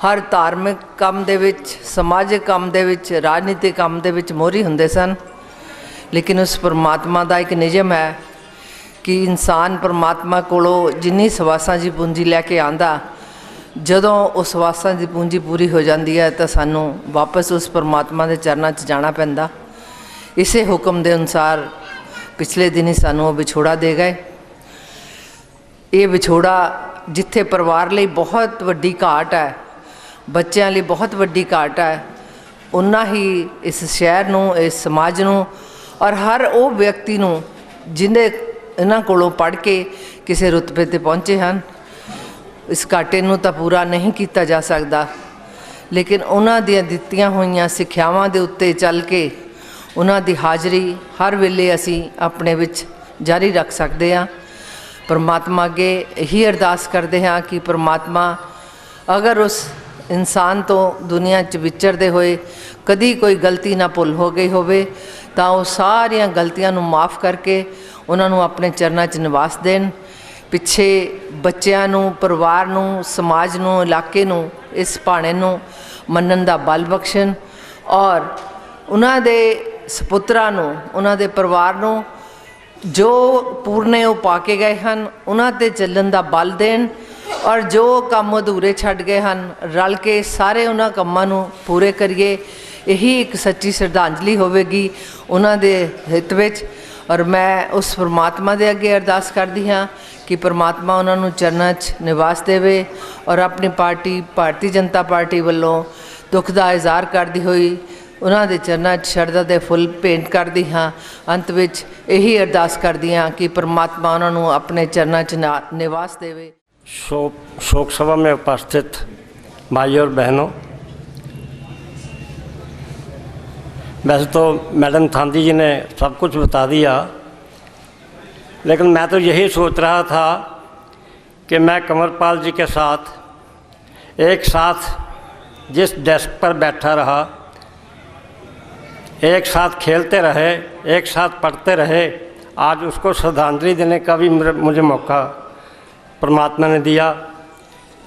[SPEAKER 4] हर धार्मिक काम दे विच, समाजिक काम दे विच, राजनीतिक काम दे विच मोहरी हुंदे सन। लेकिन उस परमात्मा का एक नियम है कि इंसान परमात्मा कोलों जिन्नी सवासां दी पूंजी लैके आंदा, जदों उस सवासां दी पूंजी पूरी हो जाती है तो सानू वापस उस परमात्मा के चरणों च जाना पैंदा। इसे हुक्म के अनुसार पिछले दिन ही सानू विछोड़ा दे गए। ये विछोड़ा जिथे परिवार लिए बहुत वड्डी घाट है, बच्चों लिए बहुत वड्डी घाट है, उन्ना ही इस शहर नूं, इस समाज नूं और हर वो व्यक्ति नूं जिन्हें इन्हां कोलों पढ़ के किसी रुतबे ते पहुँचे हैं। इस घाटे नूं तां पूरा नहीं किया जा सकता, लेकिन उन्हां दियां दित्तियां होईयां सिक्ख्यावां दे उत्ते चल के उन्हां दी हाज़री हर वेले असी अपने विच जारी रख सकते हैं। परमात्मा अगे यही अरदास करते हैं कि परमात्मा अगर उस इंसान तो दुनिया च विचरते हुए कदी कोई गलती ना भुल हो गई होवे तां वो सारियां गलतियां नूं माफ़ करके उन्होंने अपने चरणों च निवास देन। पिछे बच्चों नूं, परिवार नूं, समाज नूं, इलाके नूं इस भाणे नूं मनन दा बल बख्शण और उन्हां दे सपुत्रा नूं, उन्हां दे परिवार नूं ਜੋ ਪੂਰਨੇ ਉਹ ਪਾ ਕੇ ਗਏ ਹਨ ਉਹਨਾਂ 'ਤੇ ਚੱਲਣ ਦਾ ਬਲ ਦੇਣ, ਔਰ ਜੋ ਕੰਮ ਅਧੂਰੇ ਛੱਡ ਗਏ ਹਨ ਰਲ ਕੇ ਸਾਰੇ ਉਹਨਾਂ ਕੰਮਾਂ ਨੂੰ ਪੂਰੇ ਕਰੀਏ। ਇਹੀ ਇੱਕ ਸੱਚੀ ਸ਼ਰਧਾਂਜਲੀ ਹੋਵੇਗੀ ਉਹਨਾਂ ਦੇ ਹਿੱਤ ਵਿੱਚ। ਔਰ ਮੈਂ ਉਸ ਪਰਮਾਤਮਾ ਦੇ ਅੱਗੇ ਅਰਦਾਸ ਕਰਦੀ ਹਾਂ ਕਿ ਪਰਮਾਤਮਾ ਉਹਨਾਂ ਨੂੰ ਚਰਨਾਂ 'ਚ ਨਿਵਾਸ ਦੇਵੇ, ਔਰ ਆਪਣੀ ਪਾਰਟੀ ਭਾਰਤੀ ਜਨਤਾ ਪਾਰਟੀ ਵੱਲੋਂ ਦੁੱਖ ਦਾ ਇਜ਼ਹਾਰ ਕਰਦੀ ਹੋਈ ਉਹਨਾਂ ਦੇ ਚਰਨਾਂ 'ਚ ਸ਼ਰਧਾ ਦੇ ਫੁੱਲ ਭੇਂਟ ਕਰਦੀ ਹਾਂ। ਅੰਤ ਵਿੱਚ ਇਹੀ ਅਰਦਾਸ ਕਰਦੀ ਹਾਂ ਕਿ ਪਰਮਾਤਮਾ ਉਹਨਾਂ ਨੂੰ ਆਪਣੇ ਚਰਨਾਂ 'ਚ ਨਿਵਾਸ ਦੇਵੇ।
[SPEAKER 5] शोक सभा में उपस्थित भाई और बहनों, वैसे तो मैडम थांदी जी ने सब कुछ बता दिया, लेकिन मैं तो यही सोच रहा था कि मैं कंवरपाल जी के साथ एक साथ जिस डेस्क पर बैठा रहा, एक साथ खेलते रहे, एक साथ पढ़ते रहे, आज उसको श्रद्धांजलि देने का भी मुझे मौका परमात्मा ने दिया।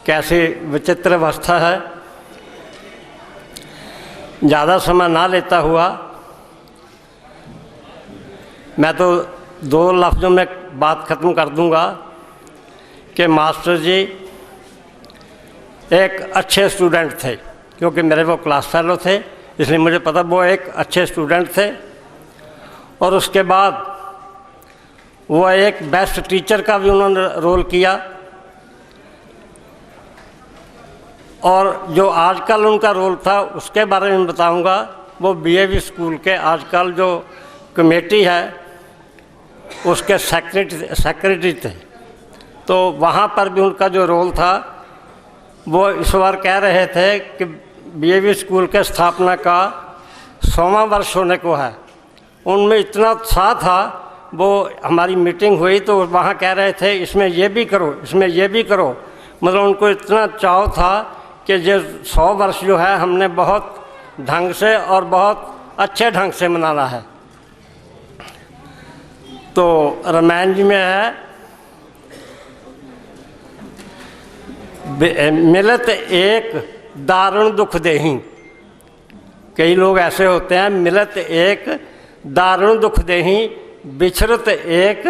[SPEAKER 5] कैसी विचित्र अवस्था है। ज़्यादा समय ना लेता हुआ मैं तो 2 लफ्ज़ों में बात ख़त्म कर दूंगा कि मास्टर जी एक अच्छे स्टूडेंट थे, क्योंकि मेरे वो क्लास फेलो थे, इसलिए मुझे पता वो एक अच्छे स्टूडेंट थे। और उसके बाद वो एक बेस्ट टीचर का भी उन्होंने रोल किया। और जो आजकल उनका रोल था उसके बारे में बताऊंगा। वो बीएवी स्कूल के आजकल जो कमेटी है उसके सेक्रेटरी थे, तो वहाँ पर भी उनका जो रोल था, वो इस बार कह रहे थे कि बीएवी स्कूल के स्थापना का 100वां वर्ष होने को है। उनमें इतना उत्साह था, वो हमारी मीटिंग हुई तो वहाँ कह रहे थे इसमें ये भी करो, इसमें ये भी करो। मतलब उनको इतना चाव था कि ये 100 वर्ष जो है हमने बहुत ढंग से और बहुत अच्छे ढंग से मनाना है। तो रामायण जी में है, मिलत एक दारुण दुख देही। कई लोग ऐसे होते हैं, मिलत एक दारुण दुख देही, बिछड़त एक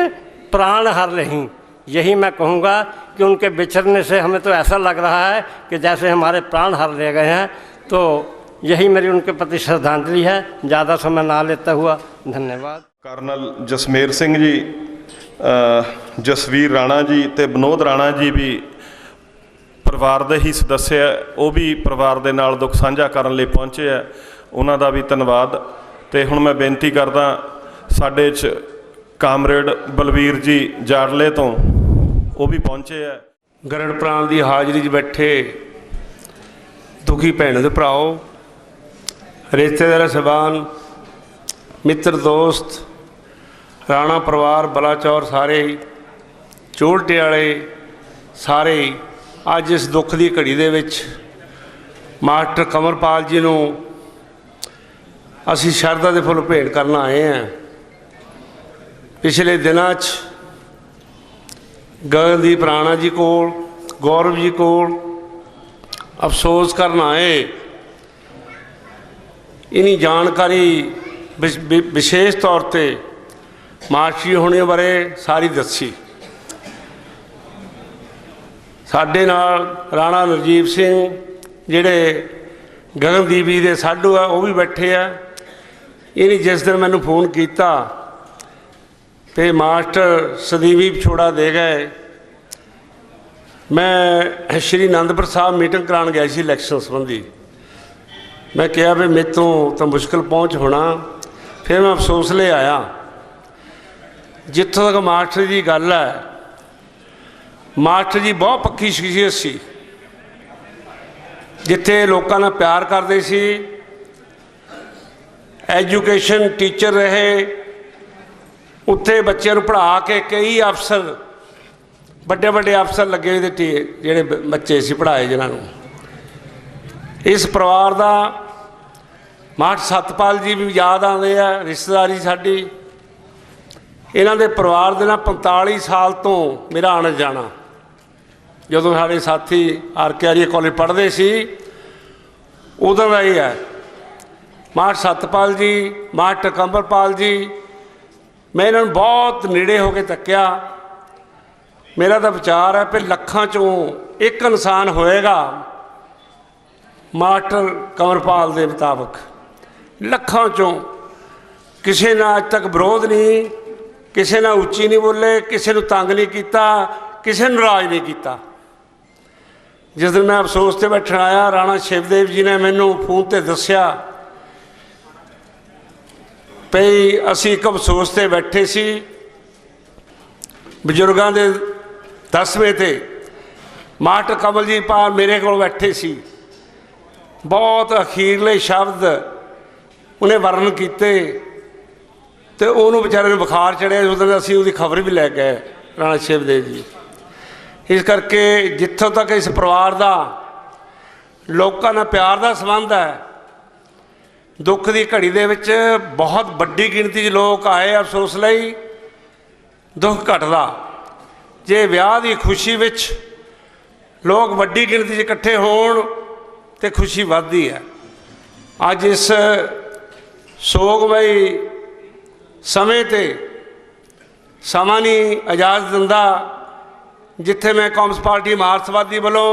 [SPEAKER 5] प्राण हर लेही। यही मैं कहूँगा कि उनके बिछड़ने से हमें तो ऐसा लग रहा है कि जैसे हमारे प्राण हर ले गए हैं। तो यही मेरी उनके प्रति श्रद्धांजलि है। ज़्यादा समय ना लेता हुआ धन्यवाद।
[SPEAKER 3] ਕਰਨਲ ਜਸਮੇਰ ਸਿੰਘ ਜੀ, ਜਸਵੀਰ ਰਾਣਾ ਜੀ ਤੇ ਵਿਨੋਦ ਰਾਣਾ ਜੀ ਵੀ ਪਰਿਵਾਰ ਦੇ ਹੀ ਸਦੱਸਿਆ, ਉਹ ਵੀ ਪਰਿਵਾਰ ਦੇ ਨਾਲ ਦੁੱਖ ਸਾਂਝਾ ਕਰਨ ਲਈ ਪਹੁੰਚੇ ਆ, ਉਹਨਾਂ ਦਾ ਵੀ ਧੰਨਵਾਦ। ਤੇ ਹੁਣ ਮੈਂ ਬੇਨਤੀ ਕਰਦਾ ਸਾਡੇ 'ਚ ਕਾਮਰੇਡ ਬਲਵੀਰ ਜੀ ਜਾੜਲੇ ਤੋਂ, ਉਹ ਵੀ ਪਹੁੰਚੇ ਆ।
[SPEAKER 6] ਗਰੜ ਪ੍ਰਾਣ ਦੀ ਹਾਜ਼ਰੀ 'ਚ ਬੈਠੇ ਦੁਖੀ ਭੈਣ ਦੇ ਭਰਾਓ, ਰਿਸ਼ਤੇਦਾਰ ਸਾਹਿਬਾਨ, ਮਿੱਤਰ ਦੋਸਤ, ਰਾਣਾ ਪਰਿਵਾਰ, ਬਲਾਚੌਰ ਸਾਰੇ, ਚੋਲਟੇ ਵਾਲੇ ਸਾਰੇ, ਅੱਜ ਇਸ ਦੁੱਖ ਦੀ ਘੜੀ ਦੇ ਵਿੱਚ ਮਾਸਟਰ ਕੰਵਰਪਾਲ ਜੀ ਨੂੰ ਅਸੀਂ ਸ਼ਰਧਾ ਦੇ ਫੁੱਲ ਭੇਟ ਕਰਨ ਆਏ ਹਾਂ। ਪਿਛਲੇ ਦਿਨਾਂ 'ਚ ਗਗਨਦੀਪ ਰਾਣਾ ਜੀ ਕੋਲ, ਗੌਰਵ ਜੀ ਕੋਲ ਅਫਸੋਸ ਕਰਨ ਆਏ। ਇਨੀ ਜਾਣਕਾਰੀ ਵਿਸ਼ੇਸ਼ ਤੌਰ 'ਤੇ ਮਾਸਟਰ ਜੀ ਹੋਣੇ ਬਾਰੇ ਸਾਰੀ ਦੱਸੀ। ਸਾਡੇ ਨਾਲ ਰਾਣਾ ਨਰਜੀਤ ਸਿੰਘ ਜਿਹੜੇ ਗਗਨਦੀਪ ਜੀ ਦੇ ਸਾਡੂ ਆ, ਉਹ ਵੀ ਬੈਠੇ ਆ। ਇਹਨੇ ਜਿਸ ਦਿਨ ਮੈਨੂੰ ਫੋਨ ਕੀਤਾ ਤੇ ਮਾਸਟਰ ਸਦੀਵੀ ਵਿਛੋੜਾ ਦੇ ਗਏ, ਮੈਂ ਸ਼੍ਰੀ ਅਨੰਦਪੁਰ ਸਾਹਿਬ ਮੀਟਿੰਗ ਕਰਾਉਣ ਗਿਆ ਸੀ ਇਲੈਕਸ਼ਨ ਸੰਬੰਧੀ। ਮੈਂ ਕਿਹਾ ਵੀ ਮੇਰੇ ਤੋਂ ਤਾਂ ਮੁਸ਼ਕਿਲ ਪਹੁੰਚ ਹੋਣਾ। ਫਿਰ ਮੈਂ ਅਫਸੋਸ ਲੈ ਆਇਆ। ਜਿੱਥੋਂ ਤੱਕ ਮਾਸਟਰ ਦੀ ਗੱਲ ਹੈ, ਮਾਸਟਰ ਜੀ ਬਹੁਤ ਪੱਕੀ ਸ਼ਖਸੀਅਤ ਸੀ। ਜਿੱਥੇ ਲੋਕਾਂ ਨਾਲ ਪਿਆਰ ਕਰਦੇ ਸੀ, ਐਜੂਕੇਸ਼ਨ ਟੀਚਰ ਰਹੇ, ਉੱਥੇ ਬੱਚਿਆਂ ਨੂੰ ਪੜ੍ਹਾ ਕੇ ਕਈ ਅਫਸਰ, ਵੱਡੇ ਵੱਡੇ ਅਫਸਰ ਲੱਗੇ ਹੋਏ ਤੇ ਜਿਹੜੇ ਬੱਚੇ ਸੀ ਪੜ੍ਹਾਏ ਜਿਨ੍ਹਾਂ ਨੂੰ। ਇਸ ਪਰਿਵਾਰ ਦਾ ਮਾਸਟਰ ਸਤਪਾਲ ਜੀ ਵੀ ਯਾਦ ਆਉਂਦੇ ਆ, ਰਿਸ਼ਤੇਦਾਰੀ ਸਾਡੀ। ਇਹਨਾਂ ਦੇ ਪਰਿਵਾਰ ਦੇ ਨਾਲ 45 ਸਾਲ ਤੋਂ ਮੇਰਾ ਆਉਣਾ ਜਾਣਾ। ਜਦੋਂ ਸਾਡੇ ਸਾਥੀ RK ਆਰੀਆ ਕਾਲਜ ਪੜ੍ਹਦੇ ਸੀ ਉਦੋਂ ਦਾ ਹੀ ਹੈ। ਮਾਸਟਰ ਸਤਪਾਲ ਜੀ, ਮਾਸਟਰ ਕੰਵਰਪਾਲ ਜੀ मैं इन्होंने बहुत नेड़े हो के तक्या। मेरा तो विचार है कि लखां चों एक इंसान होएगा मास्टर कंवरपाल के मुताबिक, लखां चों किसी ने अज तक विरोध नहीं, किसी ने उच्ची नहीं बोले, किसी ने तंग नहीं किया, किसी ने नाराज नहीं किया। जिस दिन मैं अफसोस से बैठण आया, राणा शिवदेव जी ने मैनू फोन पर दसिया भई असी एक अफसोस से बैठे सी, बजुर्गों के 10वें ते मास्टर कमलजीत पाल मेरे को बैठे सी, बहुत अखीरले शब्द उन्हें वर्णन किए तो उन्होंने बेचारे ने बुखार चढ़िया। उस दिन असी उसकी खबर भी लै गए राणा शिवदेव जी। इस करके जिथों तक इस परिवार का लोगों नाल प्यार का संबंध है, दुख की घड़ी दे विच बहुत वड्डी गिणती लोग आए अफसोस लई, दुख घटदा। जे विआह की खुशी विच लोग वड्डी गिणती इकट्ठे होण ते खुशी वधदी है। अज इस सोगमई समय ते समा नहीं इजाज़त दिंदा जिथे मैं कांग्रेस पार्टी मार्क्सवादी वालों,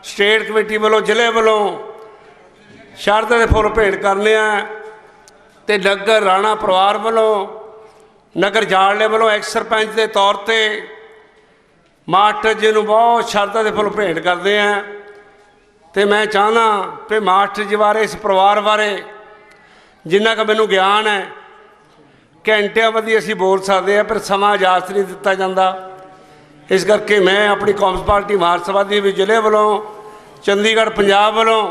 [SPEAKER 6] स्टेट कमेटी वालों, जिले वालों शरदा दे फुल भेंट करने ते नगर राणा परिवार वालों, नगर जाड़ले वालों एक्स सरपंच के तौर पर मास्टर जी नूं बहुत शरदा दे फुल भेंट करते हैं। तो मैं चाहना कि मास्टर जी बारे, इस परिवार बारे जिन्ना का मैनूं ज्ञान है, घंटिया बधी असीं बोल सकते हैं, पर समा इजाजत नहीं दिता जाता। इस करके मैं अपनी कांग्रेस पार्टी मार्क्सवादी भी जिले वालों, चंडीगढ़ पंजाब वालों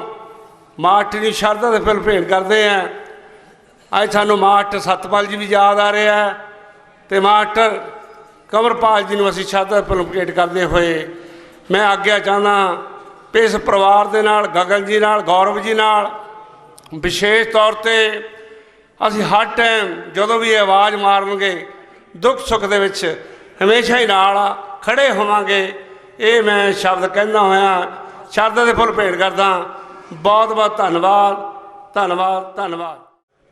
[SPEAKER 6] मास्टर जी शरदा दे फुल भेंट करते हैं। अज सानूं मास्टर सतपाल जी भी याद आ रहे हैं, तो मास्टर कंवरपाल जी नूं असीं शरदा दे फुल भेंट करते हुए मैं आग्या चाहना कि इस परिवार दे नाल, गगन जी नाल, गौरव जी नाल विशेष तौर पर असीं हर टाइम जदों भी आवाज़ मारनगे दुख सुख दे विच हमेशा ही नाल खड़े होवांगे। ये मैं शब्द कहना होया शरदा दे फुल भेंट करदा। बहुत बहुत धन्नवाद, धन्नवाद, धन्नवाद।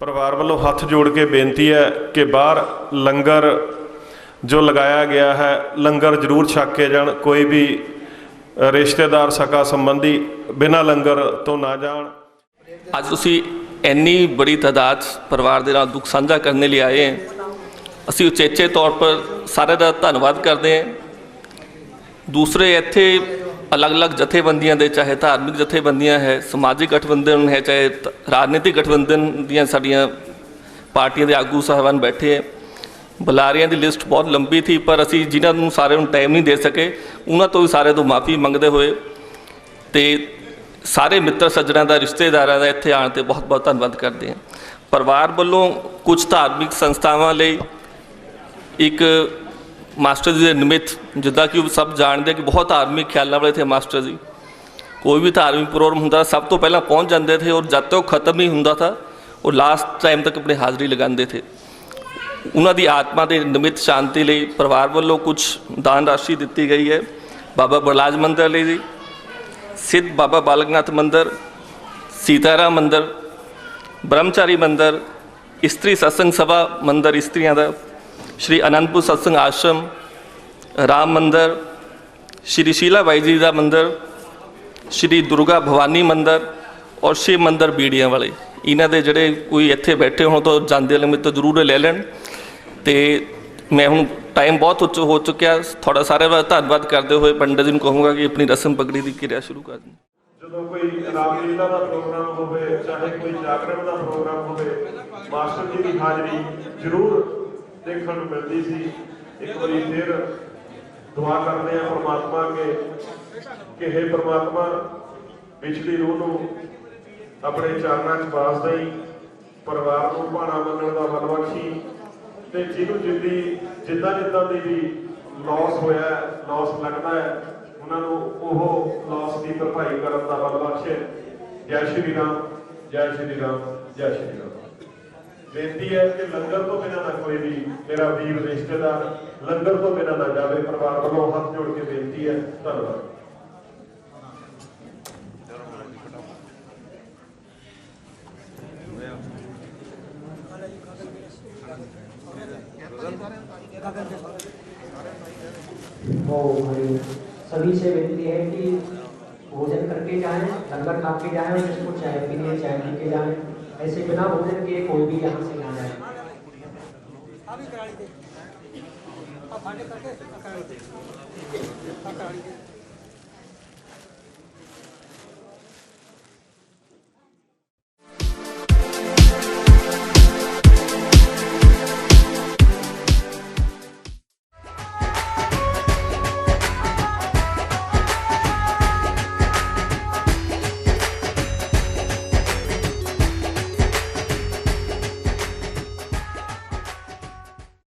[SPEAKER 3] परिवार वालों हथ जोड़ के बेनती है कि बाहर लंगर जो लगाया गया है, लंगर जरूर छक के जान। कोई भी रिश्तेदार सका संबंधी बिना लंगर तो ना जान।
[SPEAKER 7] ਅੱਜ ਤੁਸੀਂ ਇੰਨੀ बड़ी तादाद परिवार ਦੇ ਨਾਲ दुख ਸਾਂਝਾ करने लिए आए हैं। ਅਸੀਂ ਉਚੇਚੇ तौर पर सारे ਦਾ ਧੰਨਵਾਦ ਕਰਦੇ ਹਾਂ। दूसरे ਇੱਥੇ अलग-अलग ਜਥੇਬੰਦੀਆਂ ਦੇ, ਚਾਹੇ ਧਾਰਮਿਕ ਜਥੇਬੰਦੀਆਂ ਹੈ, ਸਮਾਜਿਕ ਗਠਬੰਧਨ ਹੈ, ਚਾਹੇ ਰਾਜਨੀਤਿਕ ਗਠਬੰਧਨ ਦੀਆਂ ਸਾਡੀਆਂ ਪਾਰਟੀਆਂ ਦੇ ਆਗੂ ਸਾਹਿਬਾਨ ਬੈਠੇ ਹੈ। ਬੁਲਾਰਿਆਂ ਦੀ ਲਿਸਟ ਬਹੁਤ ਲੰਬੀ ਸੀ, ਪਰ ਅਸੀਂ ਜਿਨ੍ਹਾਂ ਨੂੰ ਸਾਰਿਆਂ ਨੂੰ ਟਾਈਮ ਨਹੀਂ ਦੇ ਸਕੇ ਉਹਨਾਂ ਤੋਂ ਵੀ ਸਾਰੇ ਤੋਂ ਮਾਫੀ ਮੰਗਦੇ ਹੋਏ ਤੇ ਸਾਰੇ ਮਿੱਤਰ ਸੱਜਣਾਂ ਦਾ, ਰਿਸ਼ਤੇਦਾਰਾਂ ਦਾ ਇੱਥੇ ਆਉਣ 'ਤੇ ਬਹੁਤ ਬਹੁਤ ਧੰਨਵਾਦ ਕਰਦੇ ਹਾਂ। ਪਰਿਵਾਰ ਵੱਲੋਂ ਕੁਝ ਧਾਰਮਿਕ ਸੰਸਥਾਵਾਂ ਲਈ ਇੱਕ ਮਾਸਟਰ ਜੀ ਦੇ ਨਿਮਿਤ, ਜਿੱਦਾਂ ਕਿ ਉਹ ਸਭ ਜਾਣਦੇ ਕਿ ਬਹੁਤ ਧਾਰਮਿਕ ਖਿਆਲਾਂ ਵਾਲੇ ਥੇ ਮਾਸਟਰ ਜੀ। ਕੋਈ ਵੀ ਧਾਰਮਿਕ ਪ੍ਰੋਗਰਾਮ ਹੁੰਦਾ ਸਭ ਤੋਂ ਪਹਿਲਾਂ ਪਹੁੰਚ ਜਾਂਦੇ थे और जब तक ख़त्म नहीं ਹੁੰਦਾ था ਉਹ ਲਾਸਟ ਟਾਈਮ ਤੱਕ ਆਪਣੀ ਹਾਜ਼ਰੀ ਲਗਾਉਂਦੇ थे। ਉਹਨਾਂ ਦੀ ਆਤਮਾ ਦੇ ਨਿਮਿਤ ਸ਼ਾਂਤੀ ਲਈ ਪਰਿਵਾਰ ਵੱਲੋਂ ਕੁਝ ਦਾਨ ਰਾਸ਼ੀ ਦਿੱਤੀ ਗਈ ਹੈ। ਬਾਬਾ ਬਰਲਾਜ ਮੰਦਰ ਲਈ ਜੀ, सिद्ध बाबा बालकनाथ मंदिर, सीताराम मंदिर, ब्रह्मचारी मंदिर, स्त्री सत्संग सभा मंदिर स्त्रियों का, श्री आनंदपुर सत्संग आश्रम, राम मंदिर, श्री शीला बाई जी का मंदिर, श्री दुर्गा भवानी मंदिर और शिव मंदिर बीड़ियाँ वाले। इन्हों के जोड़े कोई इत्थे बैठे हो तो जाते लिमिट तो जरूर ले लैन। तो मैं हूँ टाइम बहुत हो चुका, थोड़ा सारे का धन्यवाद करते हुए पंडित जी को कहूँगा कि अपनी रस्म पगड़ी की क्रिया शुरू कर दें।
[SPEAKER 3] ਜਦੋਂ ਕੋਈ ਰਾਮਲੀਲਾ ਦਾ ਪ੍ਰੋਗਰਾਮ ਹੋਵੇ, ਚਾਹੇ ਕੋਈ ਜਾਗਰਣ ਦਾ ਪ੍ਰੋਗਰਾਮ ਹੋਵੇ, ਮਾਸਟਰ ਜੀ ਦੀ ਹਾਜ਼ਰੀ ਜ਼ਰੂਰ ਦੇਖਣ ਨੂੰ ਮਿਲਦੀ ਸੀ। ਇੱਕ ਵਾਰੀ ਫਿਰ ਦੁਆ ਕਰਦੇ ਆ ਪਰਮਾਤਮਾ ਕਿ हे ਪਰਮਾਤਮਾ ਪਿਛਲੀ ਰੂਹ ਨੂੰ ਆਪਣੇ ਚਰਨਾਂ 'ਚ ਵਾਸ ਦੇਈ, ਪਰਿਵਾਰ ਨੂੰ ਭਾਣਾ ਮੰਨਣ ਦਾ ਬਲ ਬਖਸ਼ੀ ਤੇ ਜਿਹਨੂੰ ਜਿੱਦਾਂ ਦੀ ਵੀ ਲੌਸ ਹੋਇਆ, ਲੌਸ ਲੱਗਦਾ ਹੈ, ਉਹਨਾਂ ਨੂੰ ਉਹ ਲੌਸ ਦੀ ਭਰਪਾਈ ਕਰਨ ਦਾ ਬਲ ਬਖਸ਼ੇ। ਜੈ ਸ਼੍ਰੀ ਰਾਮ, ਜੈ ਸ਼੍ਰੀ ਰਾਮ, ਜੈ ਸ਼੍ਰੀ ਰਾਮ। ਬੇਨਤੀ ਹੈ ਕਿ ਲੰਗਰ ਤੋਂ ਬਿਨਾਂ ਨਾ ਕੋਈ ਵੀ ਮੇਰਾ ਵੀਰ ਰਿਸ਼ਤੇਦਾਰ ਲੰਗਰ ਤੋਂ ਬਿਨਾਂ ਨਾ ਜਾਵੇ। ਪਰਿਵਾਰ ਵੱਲੋਂ ਹੱਥ ਜੋੜ ਕੇ ਬੇਨਤੀ ਹੈ। ਧੰਨਵਾਦ।
[SPEAKER 2] तो हमारी सभी से विनती है कि भोजन करके जाएं, लंगर खा के जाएं, जिसको चाय पीनी है चाय पी के जाएं। ऐसे बिना भोजन के कोई भी यहाँ से ना जाए।